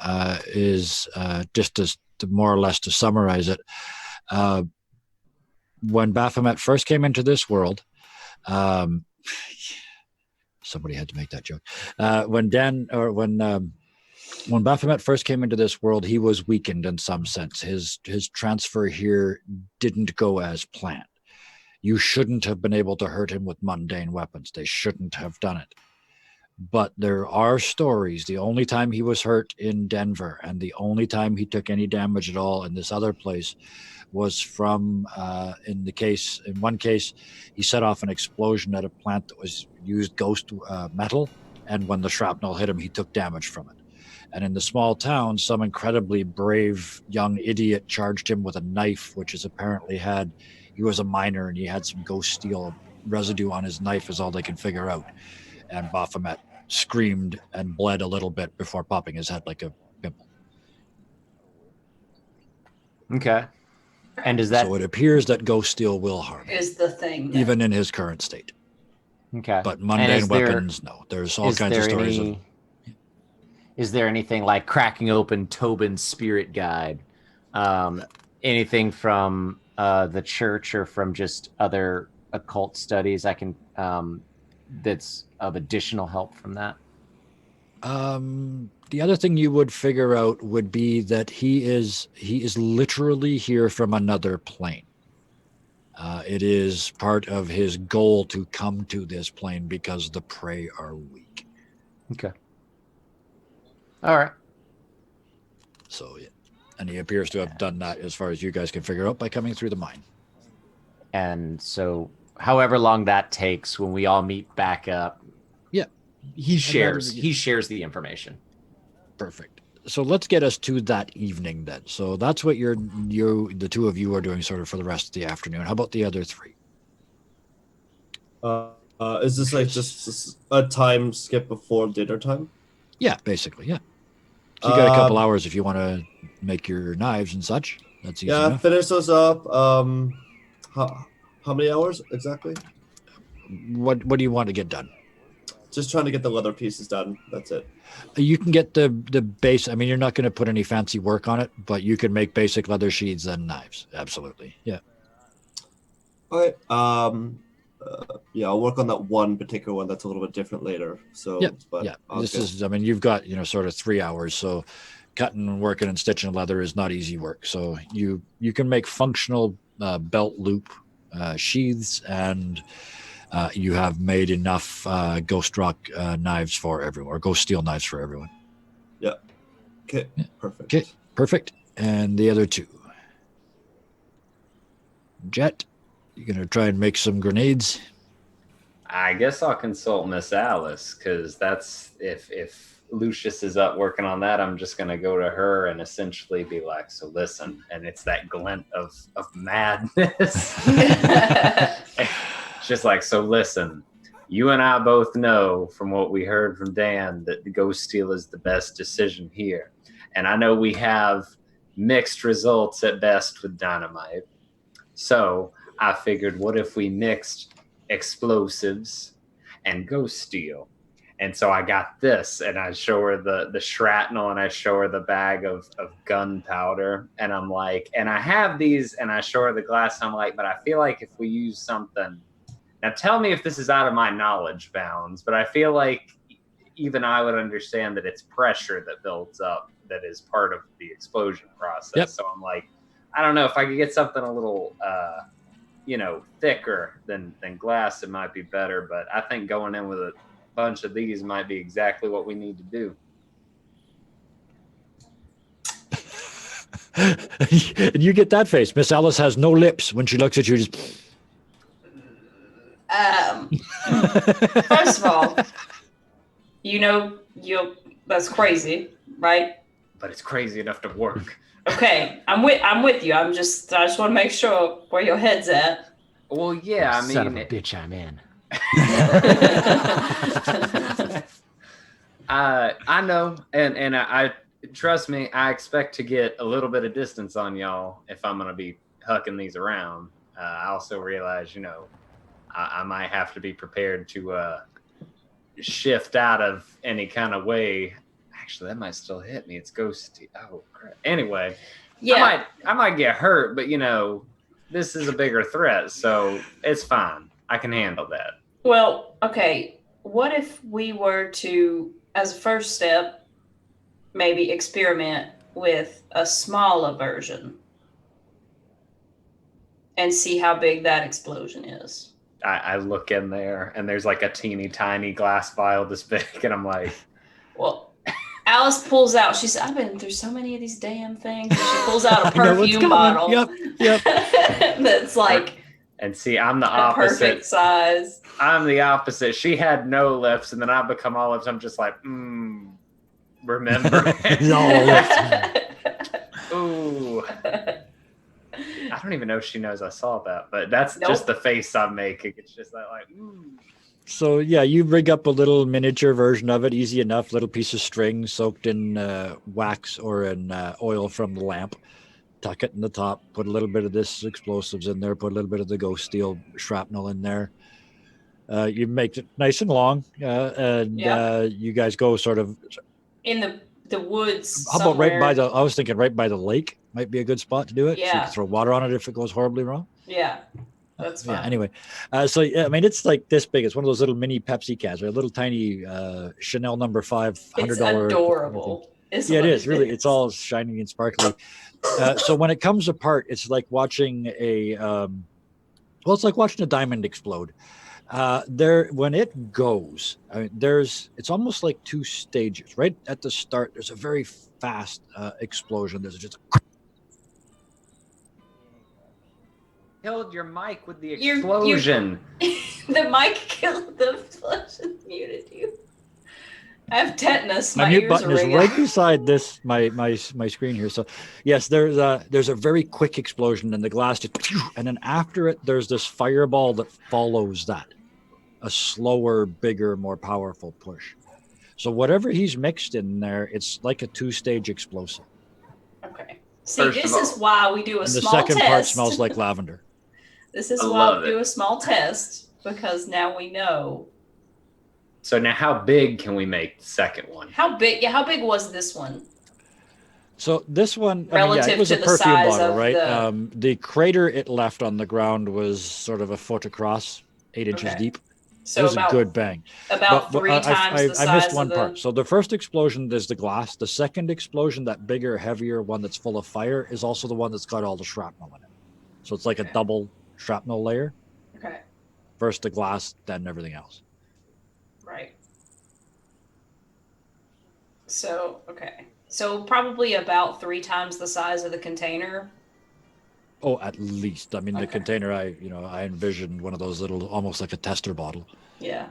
is just to more or less to summarize it. When Baphomet first came into this world, somebody had to make that joke. When Baphomet first came into this world, he was weakened in some sense. His transfer here didn't go as planned. You shouldn't have been able to hurt him with mundane weapons. They shouldn't have done it. But there are stories. The only time he was hurt in Denver and the only time he took any damage at all in this other place was from, in one case, he set off an explosion at a plant that was used ghost metal. And when the shrapnel hit him, he took damage from it. And in the small town, some incredibly brave young idiot charged him with a knife, which is apparently he was a miner and he had some ghost steel residue on his knife is all they can figure out. And Baphomet screamed and bled a little bit before popping his head like a pimple. Okay. And So it appears that ghost steel will harm him, Is the thing. even in his current state. Okay. But mundane weapons, no. There's all kinds of stories. Is there anything like cracking open Tobin's spirit guide? Anything from the church or from just other occult studies I can that's of additional help from that? The other thing you would figure out would be that he is literally here from another plane. It is part of his goal to come to this plane because the prey are weak. Okay. All right. So, yeah. And he appears to have done that as far as you guys can figure out by coming through the mine. And so however long that takes when we all meet back up. Yeah. He shares the information. Perfect. So let's get us to that evening then. So that's what the two of you are doing sort of for the rest of the afternoon. How about the other three? Is this like just a time skip before dinner time? Yeah, basically, yeah. So you got a couple hours if you want to make your knives and such. That's easy enough. Finish those up. How many hours exactly? What do you want to get done? Just trying to get the leather pieces done. That's it. You can get the base. I mean, you're not going to put any fancy work on it, but you can make basic leather sheaths and knives. Absolutely, yeah. All right. I'll work on that one particular one that's a little bit different later. So, Yep. but Yeah, I'll this get- is. I mean, you've got sort of 3 hours, so cutting and working and stitching leather is not easy work. So you can make functional belt loop sheaths, and you have made enough ghost rock knives for everyone, or ghost steel knives for everyone. Okay, Yeah. perfect. Okay, perfect. And the other two, Jet, you're gonna try and make some grenades. I guess I'll consult Miss Alice, because that's if Lucius is up working on that, I'm just gonna go to her and essentially be like, so listen, and it's that glint of madness. It's just like, so listen, you and I both know from what we heard from Dan that the ghost steel is the best decision here. And I know we have mixed results at best with dynamite. So I figured, what if we mixed explosives and ghost steel? And so I got this, and I show her the shrapnel, and I show her the bag of gunpowder, and I'm like, and I have these, and I show her the glass, and I'm like, but I feel like if we use something, now tell me if this is out of my knowledge bounds, but I feel like even I would understand that it's pressure that builds up that is part of the explosion process. Yep. So I'm like, I don't know if I could get something a little thicker than glass, it might be better, but I think going in with a bunch of these might be exactly what we need to do. And you get that face. Miss Alice has no lips when she looks at you. Just First of all, that's crazy, right? But it's crazy enough to work. Okay, I'm with you. I just want to make sure where your head's at. Well, yeah, I mean, Son of a bitch, I'm in. I know, and I trust me, I expect to get a little bit of distance on y'all if I'm gonna be hucking these around. I also realize, I might have to be prepared to shift out of any kind of way. Actually, that might still hit me. It's ghosty. Oh, crap. Anyway, Yeah. I might get hurt, but this is a bigger threat, so it's fine. I can handle that. Well, okay. What if we were to, as a first step, maybe experiment with a smaller version and see how big that explosion is? I look in there, and there's like a teeny tiny glass vial this big, and I'm like, well, Alice pulls out. She said, "I've been through so many of these damn things." And she pulls out a I know what's perfume coming. bottle. Yep. That's like and see, I'm the a opposite. perfect size. I'm the opposite. She had no lips, and then I become all lips. I'm just like, remember? No. Ooh. I don't even know if she knows I saw that, but that's Nope. just the face I'm making. It's just like, So yeah, you rig up a little miniature version of it, easy enough. Little piece of string soaked in wax or in oil from the lamp. Tuck it in the top. Put a little bit of this explosives in there. Put a little bit of the ghost steel shrapnel in there. You make it nice and long, and you guys go sort of In the woods. How about right somewhere. by the? I was thinking right by the lake might be a good spot to do it. So you Yeah. can throw water on it if it goes horribly wrong. Yeah, that's fine. Yeah. Anyway, so yeah, I mean it's like this big. It's one of those little mini Pepsi cans, right? A little tiny Chanel number $500. It's adorable. Yeah, it is really. It's all shiny and sparkly. So when it comes apart, it's like watching it's like watching a diamond explode. When it goes, I mean, it's almost like two stages. Right at the start, there's a very fast explosion. There's just killed your mic with the You're- explosion. The mic killed the explosion. Muted you. I have tetanus. my My mute ears button are is ringing. right beside this my screen here. So yes, there's a very quick explosion, and the glass just, and then after it, there's this fireball that follows that, a slower, bigger, more powerful push. So whatever he's mixed in there, it's like a two-stage explosive. Okay. See, First this of is all- why we do a And the small second test. part smells like lavender. This is I why love we do it. a small test, because now we know So now how big can we make the second one? how big. Yeah, how big was this one? So this one, Relative it was to a the perfume size bottle, of right? the- The crater it left on the ground was sort of a foot across, 8 inches Okay. deep. So It was about a good bang. about But 3 times the size I missed of one the. part. So the first explosion is the glass. The second explosion, that bigger, heavier one that's full of fire, is also the one that's got all the shrapnel in it. So it's like a Okay. double shrapnel layer. Okay. First the glass, then everything else. Right. So okay. So probably about 3 times the size of the container. Oh, at least. I mean, the Okay. container, I envisioned one of those little, almost like a tester bottle. Yeah.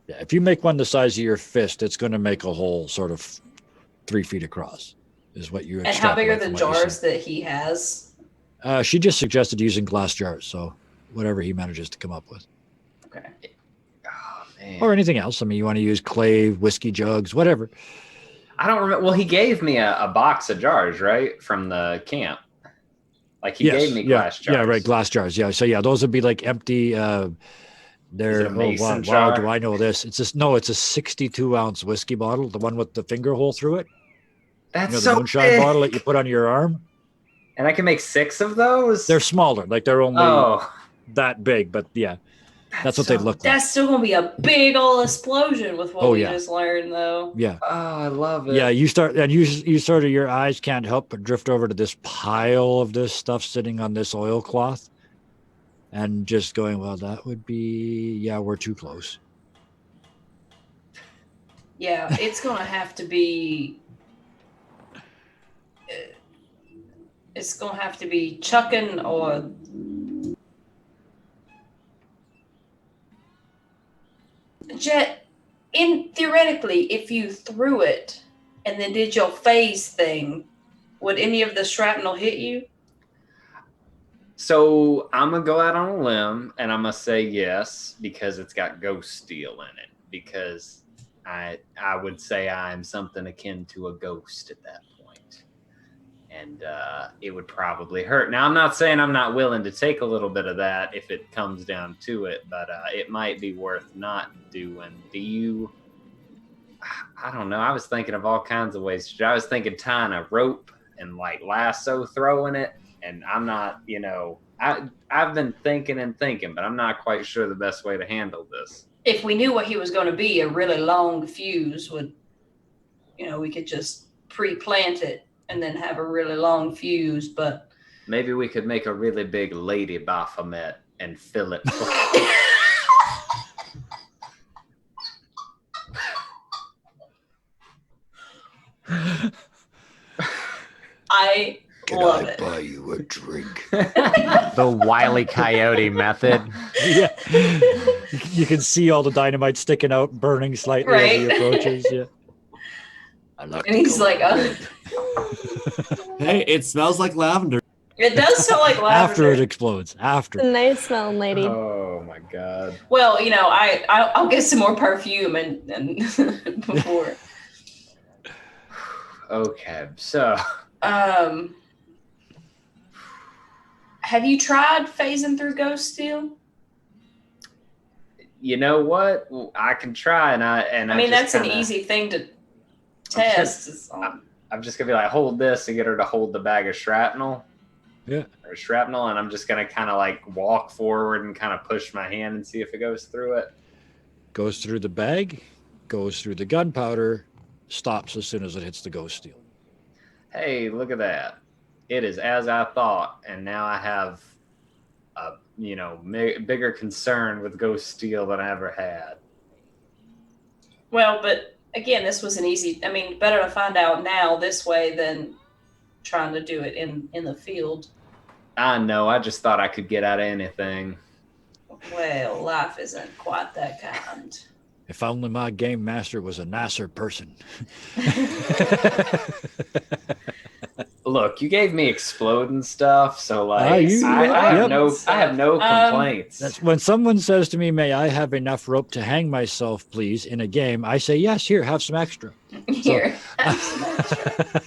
Yeah, if you make one the size of your fist, it's going to make a hole sort of 3 feet across, is what you And how big are extrapolate the from what you jars see. that he has? She just suggested using glass jars, so whatever he manages to come up with. Okay. Oh man. Or anything else. I mean, you want to use clay, whiskey jugs, whatever. I don't remember. Well, he gave me a box of jars, right, from the camp. Like he gave me glass jars. Yeah, right, glass jars. Yeah, so yeah, those would be like empty. Is it They're a mason wow, jar? do I know this? It's a 62-ounce whiskey bottle, the one with the finger hole through it. That's The so moonshine big. bottle that you put on your arm. And I can make 6 of those. They're smaller, like they're only that big, but yeah, that's what they look like. That's still gonna be a big old explosion with what we yeah. just learned, though. Yeah. Oh, I love it. Yeah, you start, and you sort of, your eyes can't help but drift over to this pile of this stuff sitting on this oilcloth, and just going, well, that would be, yeah, we're too close. Yeah, it's gonna have to be. It's gonna have to be chucking or. Jet, theoretically, if you threw it and then did your phase thing, would any of the shrapnel hit you? So I'm gonna go out on a limb and I'm gonna say yes because it's got ghost steel in it. Because I would say I'm something akin to a ghost at that point, and it would probably hurt. Now I'm not saying I'm not willing to take a little bit of that if it comes down to it, but it might be worth not doing. Do you? I don't know. I was thinking of all kinds of ways. I was thinking tying a rope and like lasso throwing it. And I'm not, I've been thinking and thinking, but I'm not quite sure the best way to handle this. If we knew what he was going to be, a really long fuse would, we could just pre-plant it and then have a really long fuse. But maybe we could make a really big lady Baphomet and fill it full. I love it. Buy you a drink? The Wile E. Coyote method. Yeah. You can see all the dynamite sticking out, burning slightly as he approaches. Yeah. And he's like, Hey, it smells like lavender. It does smell like lavender. After it explodes. After. Nice smelling lady. Oh my god. Well, I'll get some more perfume and before. Okay, so. Have you tried phasing through ghost steel? You know what? I can try, and I mean that's an easy thing to test. I'm just gonna be like, hold this to get her to hold the bag of shrapnel. Yeah. Or shrapnel, and I'm just gonna kind of like walk forward and kind of push my hand and see if it goes through it. Goes through the bag, goes through the gunpowder, stops as soon as it hits the ghost steel. Hey, look at that. It is as I thought, and now I have a bigger concern with ghost steel than I ever had. Well, but again, this was better to find out now this way than trying to do it in the field. I know, I just thought I could get out of anything. Well, life isn't quite that kind. If only my game master was a nicer person. Look, you gave me exploding stuff, so like I have no complaints. That's when someone says to me, "May I have enough rope to hang myself, please?" in a game, I say, "Yes, here, have some extra." Here, have some extra.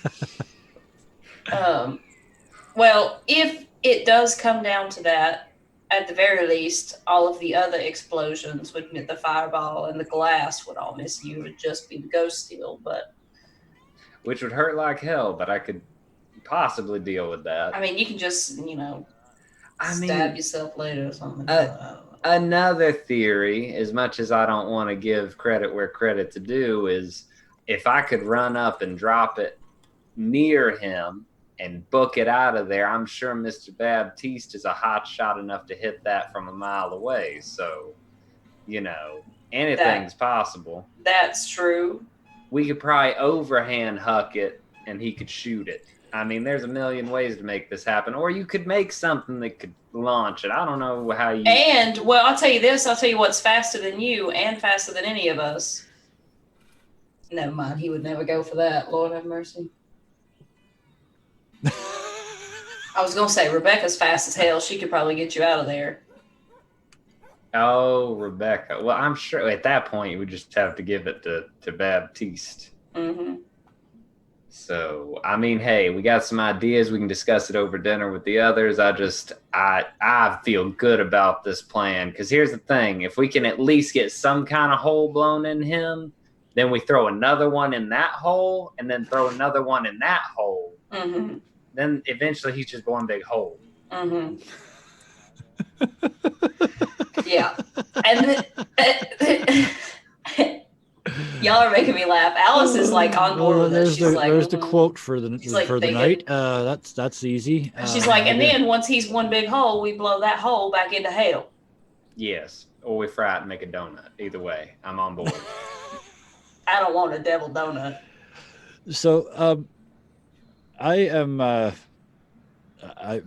Well, if it does come down to that, at the very least, all of the other explosions would the fireball and the glass would all miss you. It would just be the ghost steel, which would hurt like hell, but I could possibly deal with that. I mean, you can just, stab yourself later or something. Another theory, as much as I don't want to give credit where credit's due, is if I could run up and drop it near him and book it out of there, I'm sure Mr. Baptiste is a hot shot enough to hit that from a mile away. So, anything's possible. That's true. We could probably overhand huck it and he could shoot it. I mean, there's a million ways to make this happen. Or you could make something that could launch it. I don't know how you... And, well, I'll tell you this. I'll tell you what's faster than you and faster than any of us. Never mind. He would never go for that. Lord have mercy. I was going to say, Rebecca's fast as hell. She could probably get you out of there. Oh, Rebecca. Well, I'm sure at that point you would just have to give it to Baptiste. Mm-hmm. So, I mean, hey, we got some ideas. We can discuss it over dinner with the others. I feel good about this plan. Because here's the thing. If we can at least get some kind of hole blown in him, then we throw another one in that hole, and then throw another one in that hole. Mm-hmm. Then eventually he's just one big hole. Mm-hmm. Yeah. And y'all are making me laugh. Alice is like on board with this. There's the quote for the night. That's easy. She's like, and then once he's one big hole, we blow that hole back into hell. Yes. Or we fry it and make a donut. Either way, I'm on board. I don't want a devil donut. So, I am...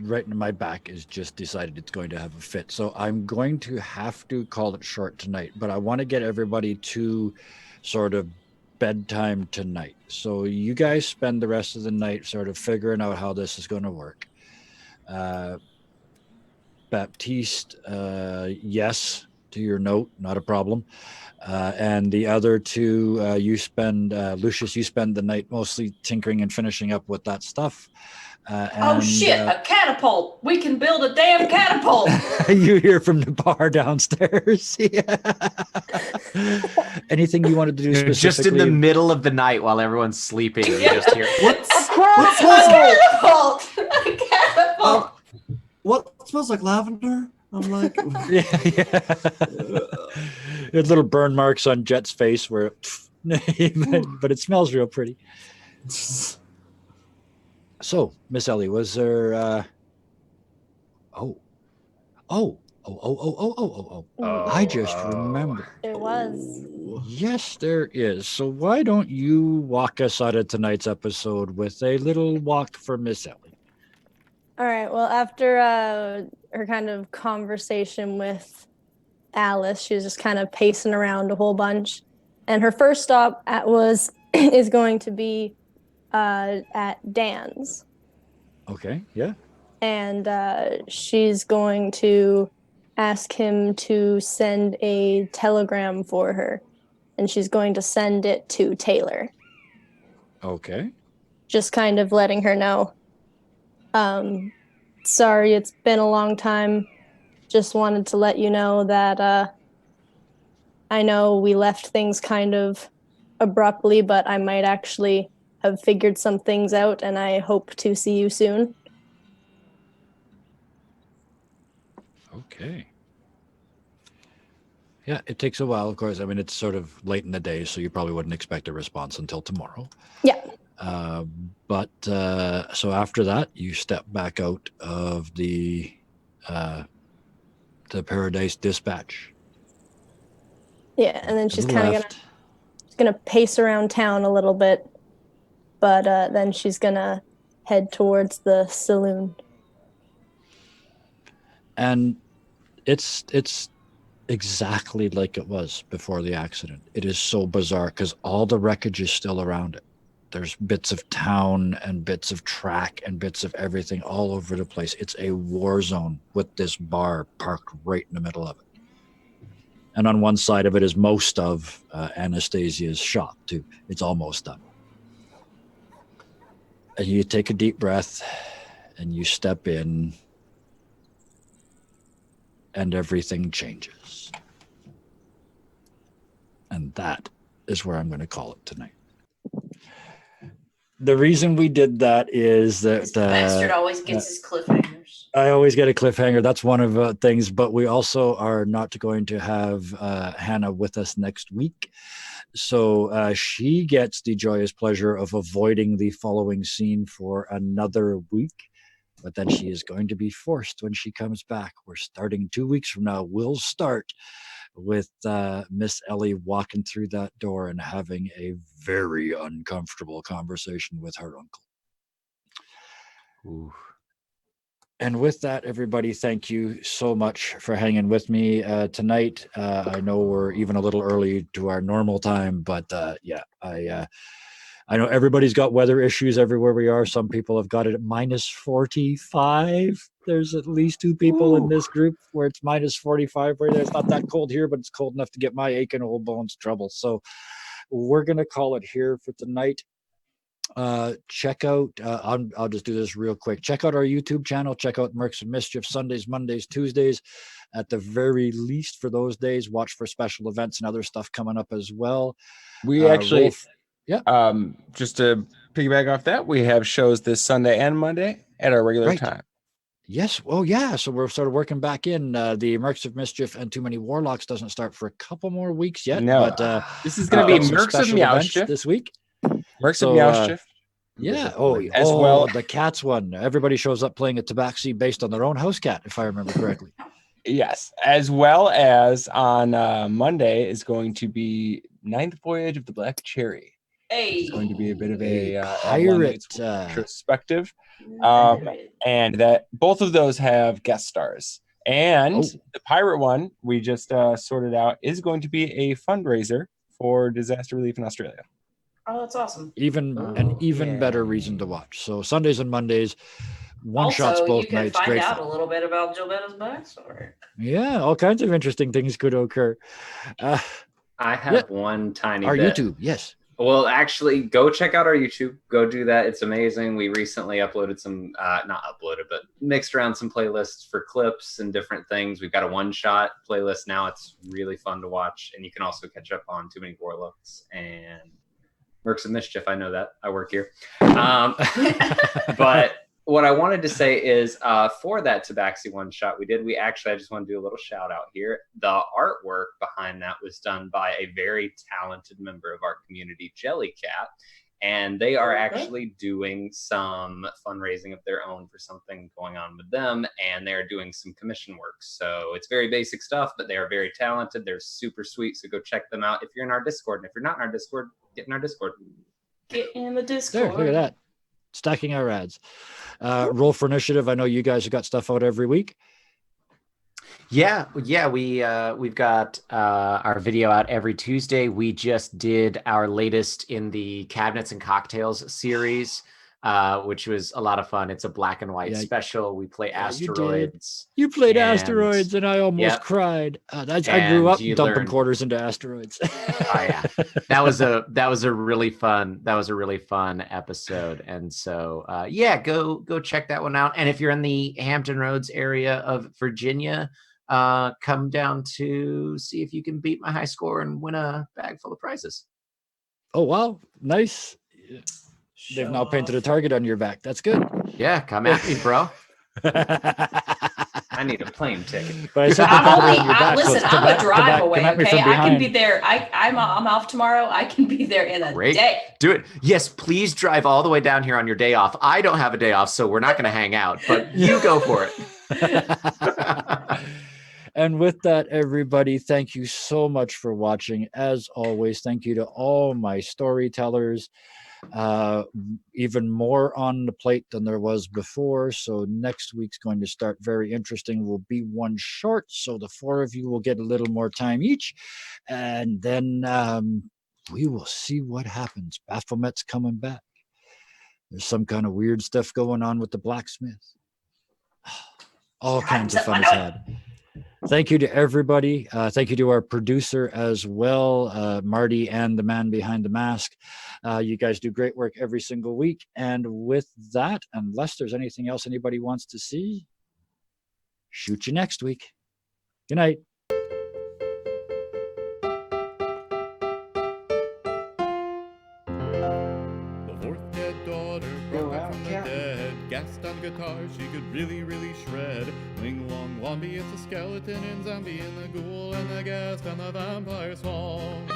right in my back is just decided it's going to have a fit. So I'm going to have to call it short tonight, but I want to get everybody to sort of bedtime tonight. So you guys spend the rest of the night sort of figuring out how this is going to work. Baptiste, yes, to your note, not a problem. And the other two, Lucius, you spend the night mostly tinkering and finishing up with that stuff. Oh shit, a catapult. We can build a damn catapult. You hear from the bar downstairs. Anything you wanted to do specifically? Just in the middle of the night while everyone's sleeping, you just hear, What smells like lavender? I'm like... yeah. Little burn marks on Jet's face where... but it smells real pretty. So, Miss Ellie, was there? I just remembered. There was. Yes, there is. So why don't you walk us out of tonight's episode with a little walk for Miss Ellie? All right. Well, after her kind of conversation with Alice, she was just kind of pacing around a whole bunch, and her first stop is going to be at Dan's. Okay, yeah. And she's going to ask him to send a telegram for her. And she's going to send it to Taylor. Okay. Just kind of letting her know. Sorry, it's been a long time. Just wanted to let you know that I know we left things kind of abruptly, but I might actually have figured some things out, and I hope to see you soon. Okay. Yeah, it takes a while, of course. I mean, it's sort of late in the day, so you probably wouldn't expect a response until tomorrow. Yeah. But so after that, you step back out of the Paradise Dispatch. Yeah, and then she's kind of gonna pace around town a little bit. But then she's going to head towards the saloon. And it's exactly like it was before the accident. It is so bizarre because all the wreckage is still around it. There's bits of town and bits of track and bits of everything all over the place. It's a war zone with this bar parked right in the middle of it. And on one side of it is most of Anastasia's shop, too. It's almost done. And you take a deep breath and you step in and everything changes. And that is where I'm going to call it tonight. The reason we did that is that This bastard always gets his cliffhangers. I always get a cliffhanger. That's one of things, but we also are not going to have Hannah with us next week. So she gets the joyous pleasure of avoiding the following scene for another week. But then she is going to be forced when she comes back. We're starting 2 weeks from now. We'll start with Miss Ellie walking through that door and having a very uncomfortable conversation with her uncle. Ooh. And with that, everybody, thank you so much for hanging with me tonight. I know we're even a little early to our normal time, but I know everybody's got weather issues everywhere we are. Some people have got it at minus 45. There's at least 2 people in this group where it's minus 45, where it's not that cold here, but it's cold enough to get my aching old bones trouble. So we're going to call it here for tonight. Check out, I'll just do this real quick. Check out our YouTube channel. Check out Mercs of Mischief Sundays, Mondays, Tuesdays. At the very least for those days, watch for special events and other stuff coming up as well. We actually... Yeah. Just to piggyback off that, we have shows this Sunday and Monday at our regular time. Yes. Oh, yeah. So we're sort of working back in. The Mercs of Mischief and Too Many Warlocks doesn't start for a couple more weeks yet. No, but this is going to be some Mercs of special events Mischief this week. Mercs of Mischief. Yeah. As well, the cats one. Everybody shows up playing a tabaxi based on their own house cat, if I remember correctly. Yes, as well as on Monday is going to be Ninth Voyage of the Black Cherry. Hey, It's going to be a bit of a pirate perspective, and that both of those have guest stars. And the pirate one we just sorted out is going to be a fundraiser for disaster relief in Australia. Oh, that's awesome! Even better reason to watch. So Sundays and Mondays, one shots both you can nights. find Great out fun. a little bit about Jobetta's backstory. Yeah, all kinds of interesting things could occur. I have one tiny our bit. YouTube, yes. Well, actually, go check out our YouTube. Go do that. It's amazing. We recently uploaded some, not uploaded, but mixed around some playlists for clips and different things. We've got a one-shot playlist now. It's really fun to watch. And you can also catch up on Too Many Warlocks and Mercs of Mischief. I know that. I work here. But what I wanted to say is for that Tabaxi one-shot I just want to do a little shout-out here. The artwork behind that was done by a very talented member of our community, Jellycat, and they are actually doing some fundraising of their own for something going on with them, and they're doing some commission work. So it's very basic stuff, but they are very talented. They're super sweet, so go check them out if you're in our Discord. And if you're not in our Discord, get in our Discord. Get in the Discord. There, look at that. Stacking our ads. Roll for initiative. I know you guys have got stuff out every week. Yeah. We've got our video out every Tuesday. We just did our latest in the Cabinets and Cocktails series, which was a lot of fun. It's a black and white special. We play asteroids. You played asteroids, and I almost cried. I grew up dumping quarters into asteroids. Oh yeah, that was a really fun episode. And so go check that one out. And if you're in the Hampton Roads area of Virginia, come down to see if you can beat my high score and win a bag full of prizes. Oh wow, nice. They've now painted a target on your back. That's good. Yeah, come at me, bro. I need a plane ticket. But listen, I'm a drive away. Okay, I can be there. I'm off tomorrow. I can be there in a day. Do it. Yes, please drive all the way down here on your day off. I don't have a day off, so we're not going to hang out. But you go for it. And with that, everybody, thank you so much for watching. As always, thank you to all my storytellers. Even more on the plate than there was before, so next week's going to start very interesting. We'll be one short, so the 4 of you will get a little more time each, and then we will see what happens. Baphomet's coming back. There's some kind of weird stuff going on with the blacksmith. All kinds of fun is had. Thank you to everybody. Thank you to our producer as well, Marty, and the man behind the mask. You guys do great work every single week. And with that, unless there's anything else anybody wants to see, shoot you next week. Good night. The fourth dead dog on guitar, she could really, really shred. Ling Long Wombi, it's a skeleton and zombie and the ghoul and the ghast and the vampire song.